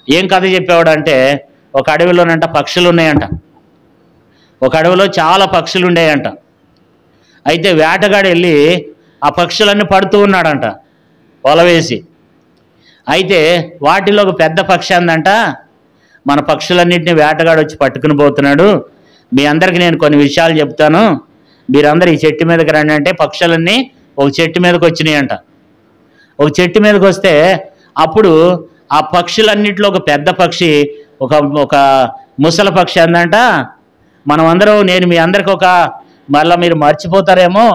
ఏం కథ చెప్పేవాడు అంటే, ఒక అడవిలోనంట పక్షులు ఉన్నాయంట. ఒక అడవిలో చాలా పక్షులు ఉండేయంట. అయితే వేటగాడు వెళ్ళి ఆ పక్షులన్నీ పడుతూ ఉన్నాడంట వల వేసి. అయితే వాటిలో ఒక పెద్ద పక్షి అందంట, మన పక్షులన్నింటినీ వేటగాడు వచ్చి పట్టుకుని పోతున్నాడు, మీ అందరికీ నేను కొన్ని విషయాలు చెప్తాను, మీరందరూ ఈ చెట్టు మీదకి రండి అంటే పక్షులన్నీ ఒక చెట్టు మీదకి వచ్చినాయంట. ఒక చెట్టు మీదకి వస్తే అప్పుడు ఆ పక్షులన్నింటిలో ఒక పెద్ద పక్షి, ఒక ముసల పక్షి అందంట, మనమందరం నేను మీ అందరికి మళ్ళీ మీరు మర్చిపోతారేమో,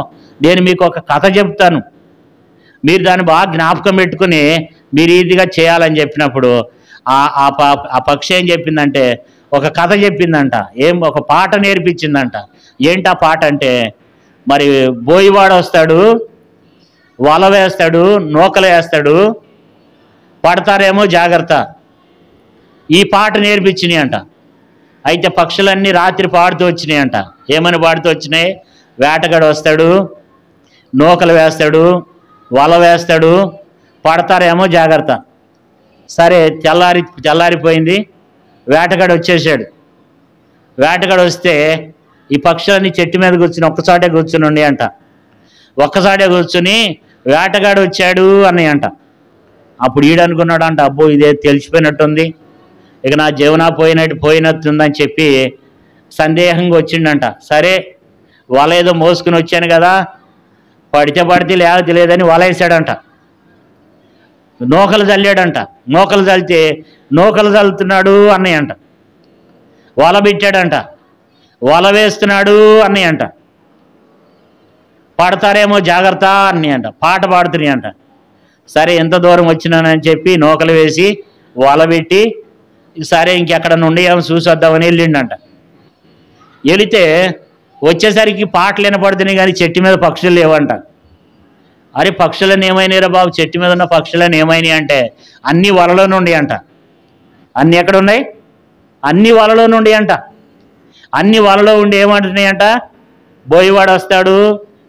నేను మీకు ఒక కథ చెప్తాను, మీరు దాన్ని బాగా జ్ఞాపకం పెట్టుకుని మీరు ఈజీగా చేయాలని చెప్పినప్పుడు ఆ పక్షి ఏం చెప్పిందంటే ఒక కథ చెప్పిందంట. ఒక పాట నేర్పించిందంట. ఏంటి ఆ పాట అంటే, మరి బోయివాడు వస్తాడు, వల వేస్తాడు, నూకలు వేస్తాడు, పడతారేమో జాగ్రత్త, ఈ పాట నేర్పించినాయి అంట. అయితే పక్షులన్నీ రాత్రి పాడుతూ వచ్చినాయి అంట. ఏమని పాడుతూ వచ్చినాయి? వేటగాడు వస్తాడు, నూకలు వేస్తాడు, వల వేస్తాడు, పడతారేమో జాగ్రత్త. సరే తెల్లారిపోయింది, వేటగాడు వచ్చేసాడు. వేటగాడు వస్తే ఈ పక్షులన్నీ చెట్టు మీద కూర్చుని ఒక్కసాటే కూర్చుని ఉండి అంట. ఒక్కసాటే కూర్చుని వేటగాడు వచ్చాడు అన్నాయంట. అప్పుడు ఈడనుకున్నాడు అంట, అబ్బో ఇదే తెలిసిపోయినట్టుంది, ఇక నా జీవన పోయినట్టుందని చెప్పి సందేహంగా వచ్చిండంట. సరే వల ఏదో మోసుకుని వచ్చాను కదా, పడితే లేకపోతే లేదని వల వేసాడంట. నూకలు చల్లాడంట. నూకలు చల్లితే నూకలు చల్లుతున్నాడు అన్నయ్యంట. వల పెట్టాడంట. వల వేస్తున్నాడు అన్నయ్యంట. పడతారేమో జాగ్రత్త అన్నయ్యంట. పాట పాడుతున్నాయంట. సరే ఎంత దూరం వచ్చినానని చెప్పి నూకలు వేసి వల పెట్టి సరే ఇంకెక్కడ నుండి ఏమో చూసొద్దామని వెళ్ళిండంట. వెళితే వచ్చేసరికి పాటలు వినపడుతున్నాయి కానీ చెట్టు మీద పక్షులు లేవంట. అరే పక్షులను ఏమైనాయిరా బాబు, చెట్టు మీద ఉన్న పక్షులను ఏమైనాయి అంటే అన్నీ వలలో నుండి అంట. అన్నీ ఎక్కడ ఉన్నాయి? అన్నీ వలలో నుండి అంట. అన్నీ వలలో ఉండి ఏమంటున్నాయంట, బోయివాడు వస్తాడు,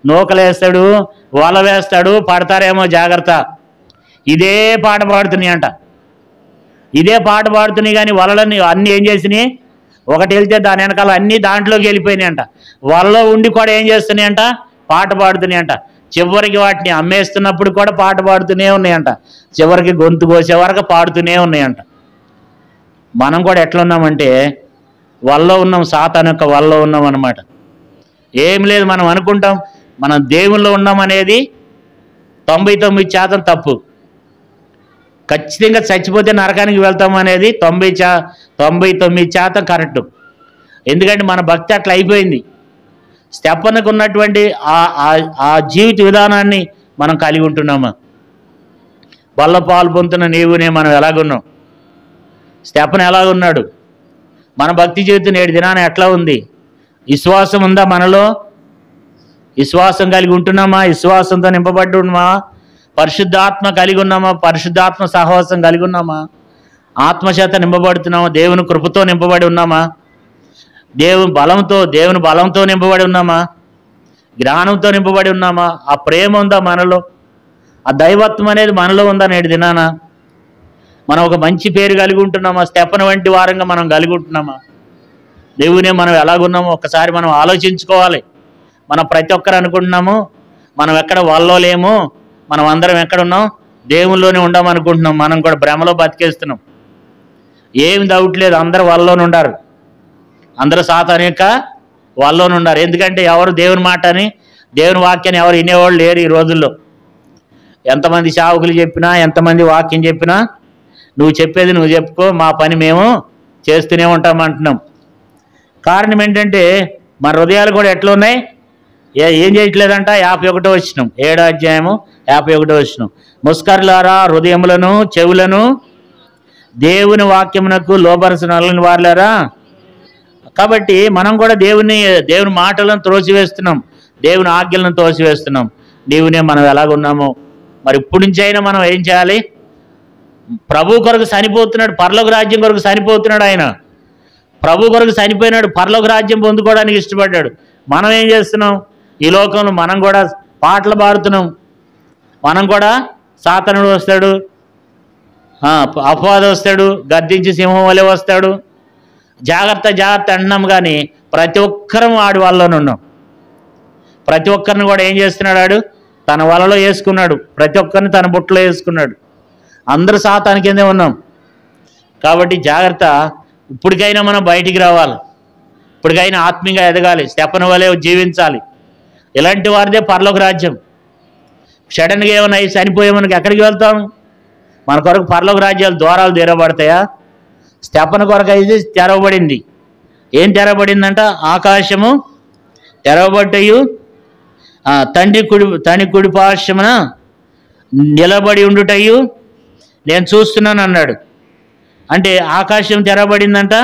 నూకలు వేస్తాడు, వల వేస్తాడు, పడతారేమో జాగ్రత్త. ఇదే పాట పాడుతున్నాయి అంట. ఇదే పాట పాడుతున్నాయి కానీ వలలని అన్నీ ఏం చేసినాయి, ఒకటి వెళ్తే దాని వెనకాల అన్నీ దాంట్లోకి వెళ్ళిపోయినాయి అంట. వలలో ఉండి కూడా ఏం చేస్తున్నాయి అంట, పాట పాడుతున్నాయి అంట. చివరికి వాటిని అమ్మేస్తున్నప్పుడు కూడా పాట పాడుతూనే ఉన్నాయంట. చివరికి గొంతు కోసే వరకు పాడుతూనే ఉన్నాయంట. మనం కూడా ఎట్లా ఉన్నామంటే వలలో ఉన్నాం, సాతాను యొక్క వలలో ఉన్నాం అన్నమాట. ఏం లేదు, మనం అనుకుంటాం మనం దేవుల్లో ఉన్నామనేది 99% తప్పు. ఖచ్చితంగా చచ్చిపోతే నరకానికి వెళ్తాం అనేది 99% కరెక్టు. ఎందుకంటే మన భక్తి అట్లా అయిపోయింది. స్టెఫనుకు ఉన్నటువంటి ఆ జీవిత విధానాన్ని మనం కలిగి ఉంటున్నామా? వల్ల పాలు పొందుతున్న నీవునే మనం ఎలాగున్నాం? స్టెఫను ఎలాగున్నాడు? మన భక్తి జీవితం నేటి దినాన ఎట్లా ఉంది? విశ్వాసం ఉందా మనలో? విశ్వాసం కలిగి ఉంటున్నామా? విశ్వాసంతో నింపబడి ఉన్నామా? పరిశుద్ధాత్మ కలిగి ఉన్నామా? పరిశుద్ధాత్మ సహవాసం కలిగి ఉన్నామా? ఆత్మచేత నింపబడుతున్నామా? దేవుని కృపతో నింపబడి ఉన్నామా? దేవుని బలంతో నింపబడి ఉన్నామా? జ్ఞానంతో నింపబడి ఉన్నామా? ఆ ప్రేమ ఉందా మనలో? ఆ దైవత్వం అనేది మనలో ఉందా నేటి దినాన? మనం ఒక మంచి పేరు కలిగి ఉంటున్నామా? స్టెఫను వంటి వారంగా మనం కలిగి ఉంటున్నామా? దేవునే మనం ఎలాగున్నామో ఒకసారి మనం ఆలోచించుకోవాలి. మనం ప్రతి ఒక్కరు అనుకుంటున్నాము మనం ఎక్కడ వాళ్ళలో లేము, మనం అందరం ఎక్కడున్నాం, దేవుల్లోనే ఉండామనుకుంటున్నాం. మనం కూడా భ్రమలో బతికేస్తున్నాం. ఏమి డౌట్ లేదు, అందరూ వాళ్ళలోనే ఉండారు. అందరూ సాతాను యొక్క వాళ్ళలోనే ఉండారు. ఎందుకంటే ఎవరు దేవుని మాట అని, దేవుని వాక్యాన్ని ఎవరు వినేవాళ్ళు లేరు ఈ రోజుల్లో. ఎంతమంది సేవకులు చెప్పినా, ఎంతమంది వాక్యం చెప్పినా, నువ్వు చెప్పేది నువ్వు చెప్పుకో, మా పని మేము చేస్తూనే ఉంటామంటున్నాం. కారణం ఏంటంటే మన హృదయాలు కూడా ఎట్లా ఉన్నాయి? ఏం చేయట్లేదంట. 51వ వచనం, 7వ అధ్యాయము 51వ వచనం, ముస్కరులారా హృదయములను చెవులను దేవుని వాక్యమునకు లోబరచనలని వారులారా. కాబట్టి మనం కూడా దేవుని మాటలను త్రోసివేస్తున్నాం, దేవుని ఆజ్ఞలను త్రోసివేస్తున్నాం. దేవునే మనం ఎలాగున్నామో మరి ఇప్పటి నుంచి అయినా మనం ఏం చేయాలి? ప్రభు కొరకు చనిపోతున్నాడు, పరలోక రాజ్యం కొరకు చనిపోతున్నాడు. ఆయన ప్రభు కొరకు చనిపోయినాడు, పరలోక రాజ్యం పొందుకోవడానికి ఇష్టపడ్డాడు. మనం ఏం చేస్తున్నాం? ఈ లోకంలో మనం కూడా పాటలు పాడుతున్నాం. మనం కూడా సాతానుడు వస్తాడు, అపవాదం వస్తాడు, గద్దించి సింహం వలె వస్తాడు. జాగ్రత్త అంటున్నాం కానీ ప్రతి ఒక్కరం వాడి వలలోనే ఉన్నాం. ప్రతి ఒక్కరిని కూడా ఏం చేస్తున్నాడు? వాడు తన వలలో వేసుకున్నాడు. ప్రతి ఒక్కరిని తన బుట్టలో వేసుకున్నాడు. అందరూ సాతాను కిందే ఉన్నాం. కాబట్టి జాగ్రత్త. ఇప్పటికైనా మనం బయటికి రావాలి. ఇప్పటికైనా ఆత్మీయంగా ఎదగాలి. స్టెఫను వలె జీవించాలి. ఇలాంటి వారిదే పరలోక రాజ్యం. సడన్గా ఏమైనా చనిపోయే మనకి ఎక్కడికి వెళ్తాం? మన కొరకు పరలోక రాజ్యాలు ద్వారాలు తెరవబడతాయా? స్టెఫను కొరకు అయితే తెరవబడింది. ఏం తెరవబడిందంట? ఆకాశము తెరవబట్టయు తండ్రి కుడి పార్శ్వమున నిలబడి ఉండుటయు నేను చూస్తున్నాను అన్నాడు. అంటే ఆకాశం తెరవబడిందంట.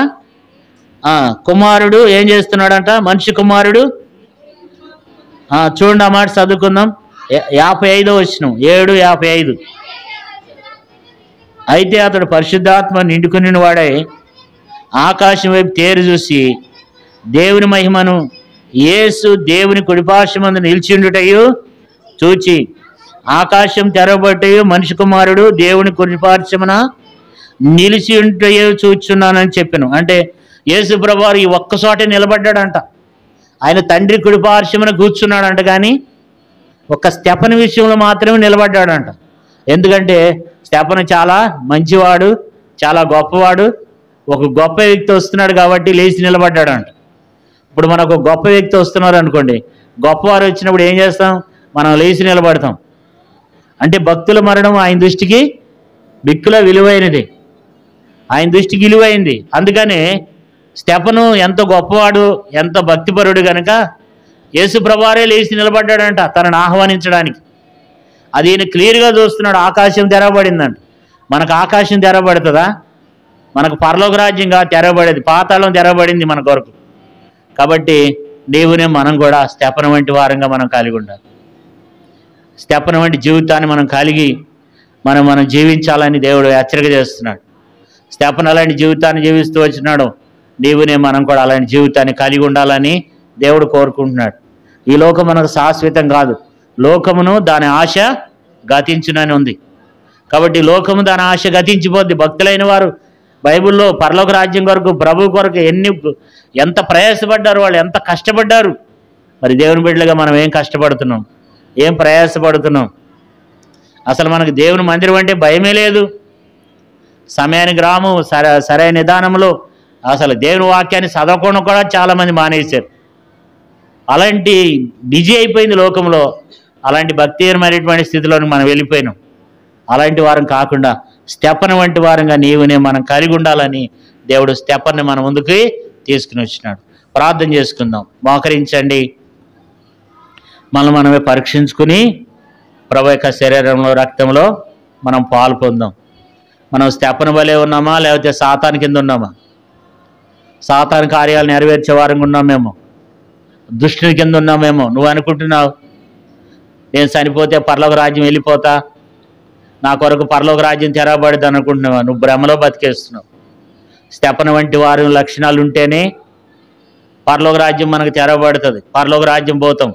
కుమారుడు ఏం చేస్తున్నాడంట? మనిషి కుమారుడు. చూడండి ఆ మాట చదువుకుందాం. 55వ వచనం, 7:55. అయితే అతడు పరిశుద్ధాత్మ నిండుకుని వాడై ఆకాశం వైపు తేరు చూసి దేవుని మహిమను, యేసు దేవుని కుడిపార్శ్వమందు నిలిచిండుటయు చూచి ఆకాశం తెరవబట్టయు మనిషి కుమారుడు దేవుని కుడిపార్శ్వమున నిలిచి ఉంటయో చూచున్నానని చెప్పాను. అంటే యేసు ప్రభువారు ఈ ఒక్కచోటే నిలబడ్డాడంట. ఆయన తండ్రి కుడిపార్శ్వమున కూర్చున్నాడంట. కానీ ఒక్క స్టెఫను విషయంలో మాత్రమే నిలబడ్డాడంట. ఎందుకంటే స్టెఫను చాలా మంచివాడు, చాలా గొప్పవాడు, ఒక గొప్ప వ్యక్తి వస్తున్నాడు కాబట్టి లేచి నిలబడ్డాడంట. ఇప్పుడు మనకు గొప్ప వ్యక్తి వస్తున్నారు అనుకోండి, గొప్పవారు వచ్చినప్పుడు ఏం చేస్తాం? మనం లేచి నిలబడతాం. అంటే భక్తుల మరణం ఆయన దృష్టికి బిక్కుల విలువైనది, ఆయన దృష్టికి విలువైంది. అందుకనే స్టెఫను ఎంత గొప్పవాడు, ఎంత భక్తిపరుడు కనుక యేసు ప్రభువారే లేచి నిలబడ్డాడంట తనను ఆహ్వానించడానికి. అది ఈయన క్లియర్గా చూస్తున్నాడు. ఆకాశం తెరవబడిందంట. మనకు ఆకాశం తెరవబడుతుందా? మనకు పరలోక రాజ్యంగా తెరవబడేది, పాతాళం తెరవబడింది మన కొరకు. కాబట్టి దేవునే మనం కూడా స్టెఫను వంటి వారంగా మనం కలిగి ఉండాలి. స్టెఫను వంటి జీవితాన్ని మనం కలిగి మనం జీవించాలని దేవుడు హెచ్చరిక చేస్తున్నాడు. స్టెఫను అలాంటి జీవితాన్ని జీవిస్తూ వచ్చినాడు. దేవునే మనం కూడా అలాంటి జీవితాన్ని కలిగి ఉండాలని దేవుడు కోరుకుంటున్నాడు. ఈ లోకం మనకు శాశ్వతం కాదు. లోకమును దాని ఆశ గతించునని ఉంది. కాబట్టి లోకము దాని ఆశ గతించిపోద్ది. భక్తులైన వారు బైబిల్లో పరలోక రాజ్యం కొరకు, ప్రభు కొరకు ఎంత ప్రయాసపడ్డారు, వాళ్ళు ఎంత కష్టపడ్డారు. మరి దేవుని బిడ్డలుగా మనం ఏం కష్టపడుతున్నాం, ఏం ప్రయాసపడుతున్నాం? అసలు మనకు దేవుని మందిరం అంటే భయమే లేదు. సమయానికి రాము, సరైన విధానంలో అసలు దేవుని వాక్యాన్ని చదవకుండా కూడా చాలామంది మానేశారు. అలాంటి బిజీ అయిపోయింది లోకంలో. అలాంటి భక్తిహీనమైనటువంటి స్థితిలోకి మనం వెళ్ళిపోయినాం. అలాంటి వారం కాకుండా స్టెఫను వంటి వారంగా నీవునే మనం కలిగి ఉండాలని దేవుడు స్టెఫన్ని మన ముందుకి తీసుకుని వచ్చినాడు. ప్రార్థన చేసుకుందాం. మోకరించండి. మనమే పరీక్షించుకుని ప్రభు యొక్క శరీరంలో, రక్తంలో మనం పాలు పొందాం. మనం స్టెఫను వలె ఉన్నామా, లేకపోతే సాతాను కింద ఉన్నామా? సాతాను కార్యాలు నెరవేర్చే వారంగా ఉన్నామేమో, దుష్టుని కింద ఉన్నామేమో. నువ్వు అనుకుంటున్నావు నేను చనిపోతే పరలోక రాజ్యం వెళ్ళిపోతా, నా కొరకు పరలోక రాజ్యం తెరవబడదు అనుకుంటున్నావా? నువ్వు భ్రమలో బతికేస్తున్నావు. స్టెఫను వంటి వారి లక్షణాలు ఉంటేనే పరలోక రాజ్యం మనకు తెరవబడుతుంది, పరలోక రాజ్యం పోతాం.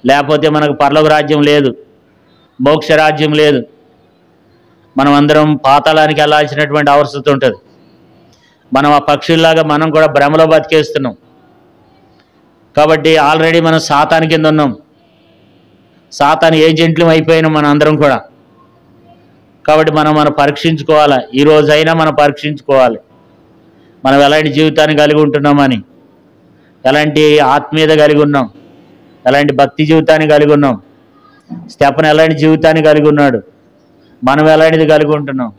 లేకపోతే మనకు పరలోక రాజ్యం లేదు, మోక్ష రాజ్యం లేదు. మనం అందరం పాతాళానికి వెళ్ళాల్సినటువంటి అవసరం ఉంటుంది. మనం ఆ పక్షుల్లాగా మనం కూడా భ్రమలో బతికేస్తున్నాం. కాబట్టి ఆల్రెడీ మనం సాతాను కింద ఉన్నాం. సాతాను ఏజెంట్లు అయిపోయినాం మన అందరం కూడా. కాబట్టి మనం పరీక్షించుకోవాలి. ఈ రోజైనా మనం పరీక్షించుకోవాలి, మనం ఎలాంటి జీవితాన్ని కలిగి ఉంటున్నామని, ఎలాంటి ఆత్మీయత కలిగి ఉన్నాం, ఎలాంటి భక్తి జీవితాన్ని కలిగి ఉన్నాం. స్టెఫను ఎలాంటి జీవితాన్ని కలిగి ఉన్నాడు, మనం ఎలాంటిది కలిగి ఉంటున్నాం?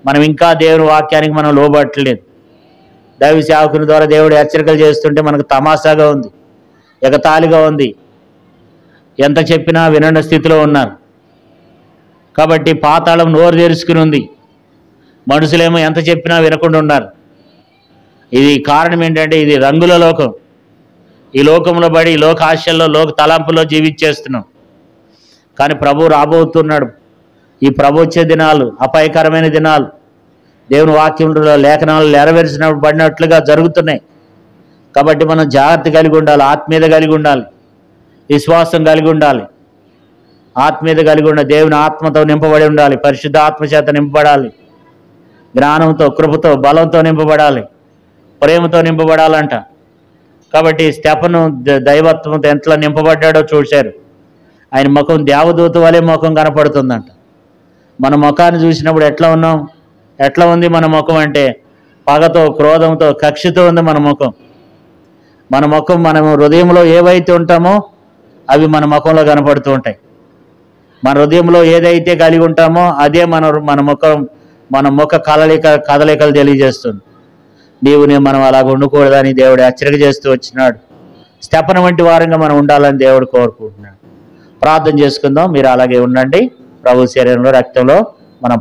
మనం ఇంకా దేవుని వాక్యానికి మనం లోబట్టలేదు. దైవ సేవకుని ద్వారా దేవుడు హెచ్చరికలు చేస్తుంటే మనకు తమాషాగా ఉంది, ఎగతాళిగా ఉంది. ఎంత చెప్పినా వినని స్థితిలో ఉన్నారు. కాబట్టి పాతాళం నోరు తెరుచుకుని ఉంది. మనుషులేమో ఎంత చెప్పినా వినకుండా ఉన్నారు. ఇది కారణం ఏంటంటే ఇది రంగుల లోకం. ఈ లోకంలో పడి లోక ఆశల్లో, లోక తలంపుల్లో జీవించేస్తున్నాం. కానీ ప్రభు రాబోతున్నాడు. ఈ ప్రభు వచ్చే దినాలు అపాయకరమైన దినాలు. దేవుని వాక్యంలో, లేఖనాలు నెరవేర్చినబడినట్లుగా జరుగుతున్నాయి. కాబట్టి మనం జాగ్రత్త కలిగి ఉండాలి, ఆత్మీయత కలిగి ఉండాలి, విశ్వాసం కలిగి ఉండాలి, ఆత్మీయత కలిగి ఉండాలి. దేవుని ఆత్మతో నింపబడి ఉండాలి, పరిశుద్ధ ఆత్మ చేత నింపబడాలి, జ్ఞానంతో, కృపతో, బలంతో నింపబడాలి, ప్రేమతో నింపబడాలంట. కాబట్టి స్టెఫను దైవత్వంతో ఎంతలా నింపబడ్డాడో చూశారు. ఆయన ముఖం దేవదూత వలె ముఖం కనపడుతుందంట. మన ముఖాన్ని చూసినప్పుడు ఎట్లా ఉన్నాం, ఎట్లా ఉంది మన ముఖం అంటే పగతో, క్రోధంతో, కక్షతో ఉంది మన ముఖం. మన ముఖం, మనం హృదయంలో ఏవైతే ఉంటామో అవి మన ముఖంలో కనపడుతూ ఉంటాయి. మన హృదయంలో ఏదైతే కలిగి ఉంటామో అదే మన ముఖం, మన ముఖ కదలికలు తెలియజేస్తుంది. దేవుని మనం అలాగ ఉండకూడదని దేవుడు హెచ్చరిక చేస్తూ వచ్చినాడు. స్టెఫను వంటి వారంగా మనం ఉండాలని దేవుడు కోరుకుంటున్నాడు. ప్రార్థన చేసుకుందాం. మీరు అలాగే ఉండండి. ప్రభు శరీరంలో, రక్తంలో మనం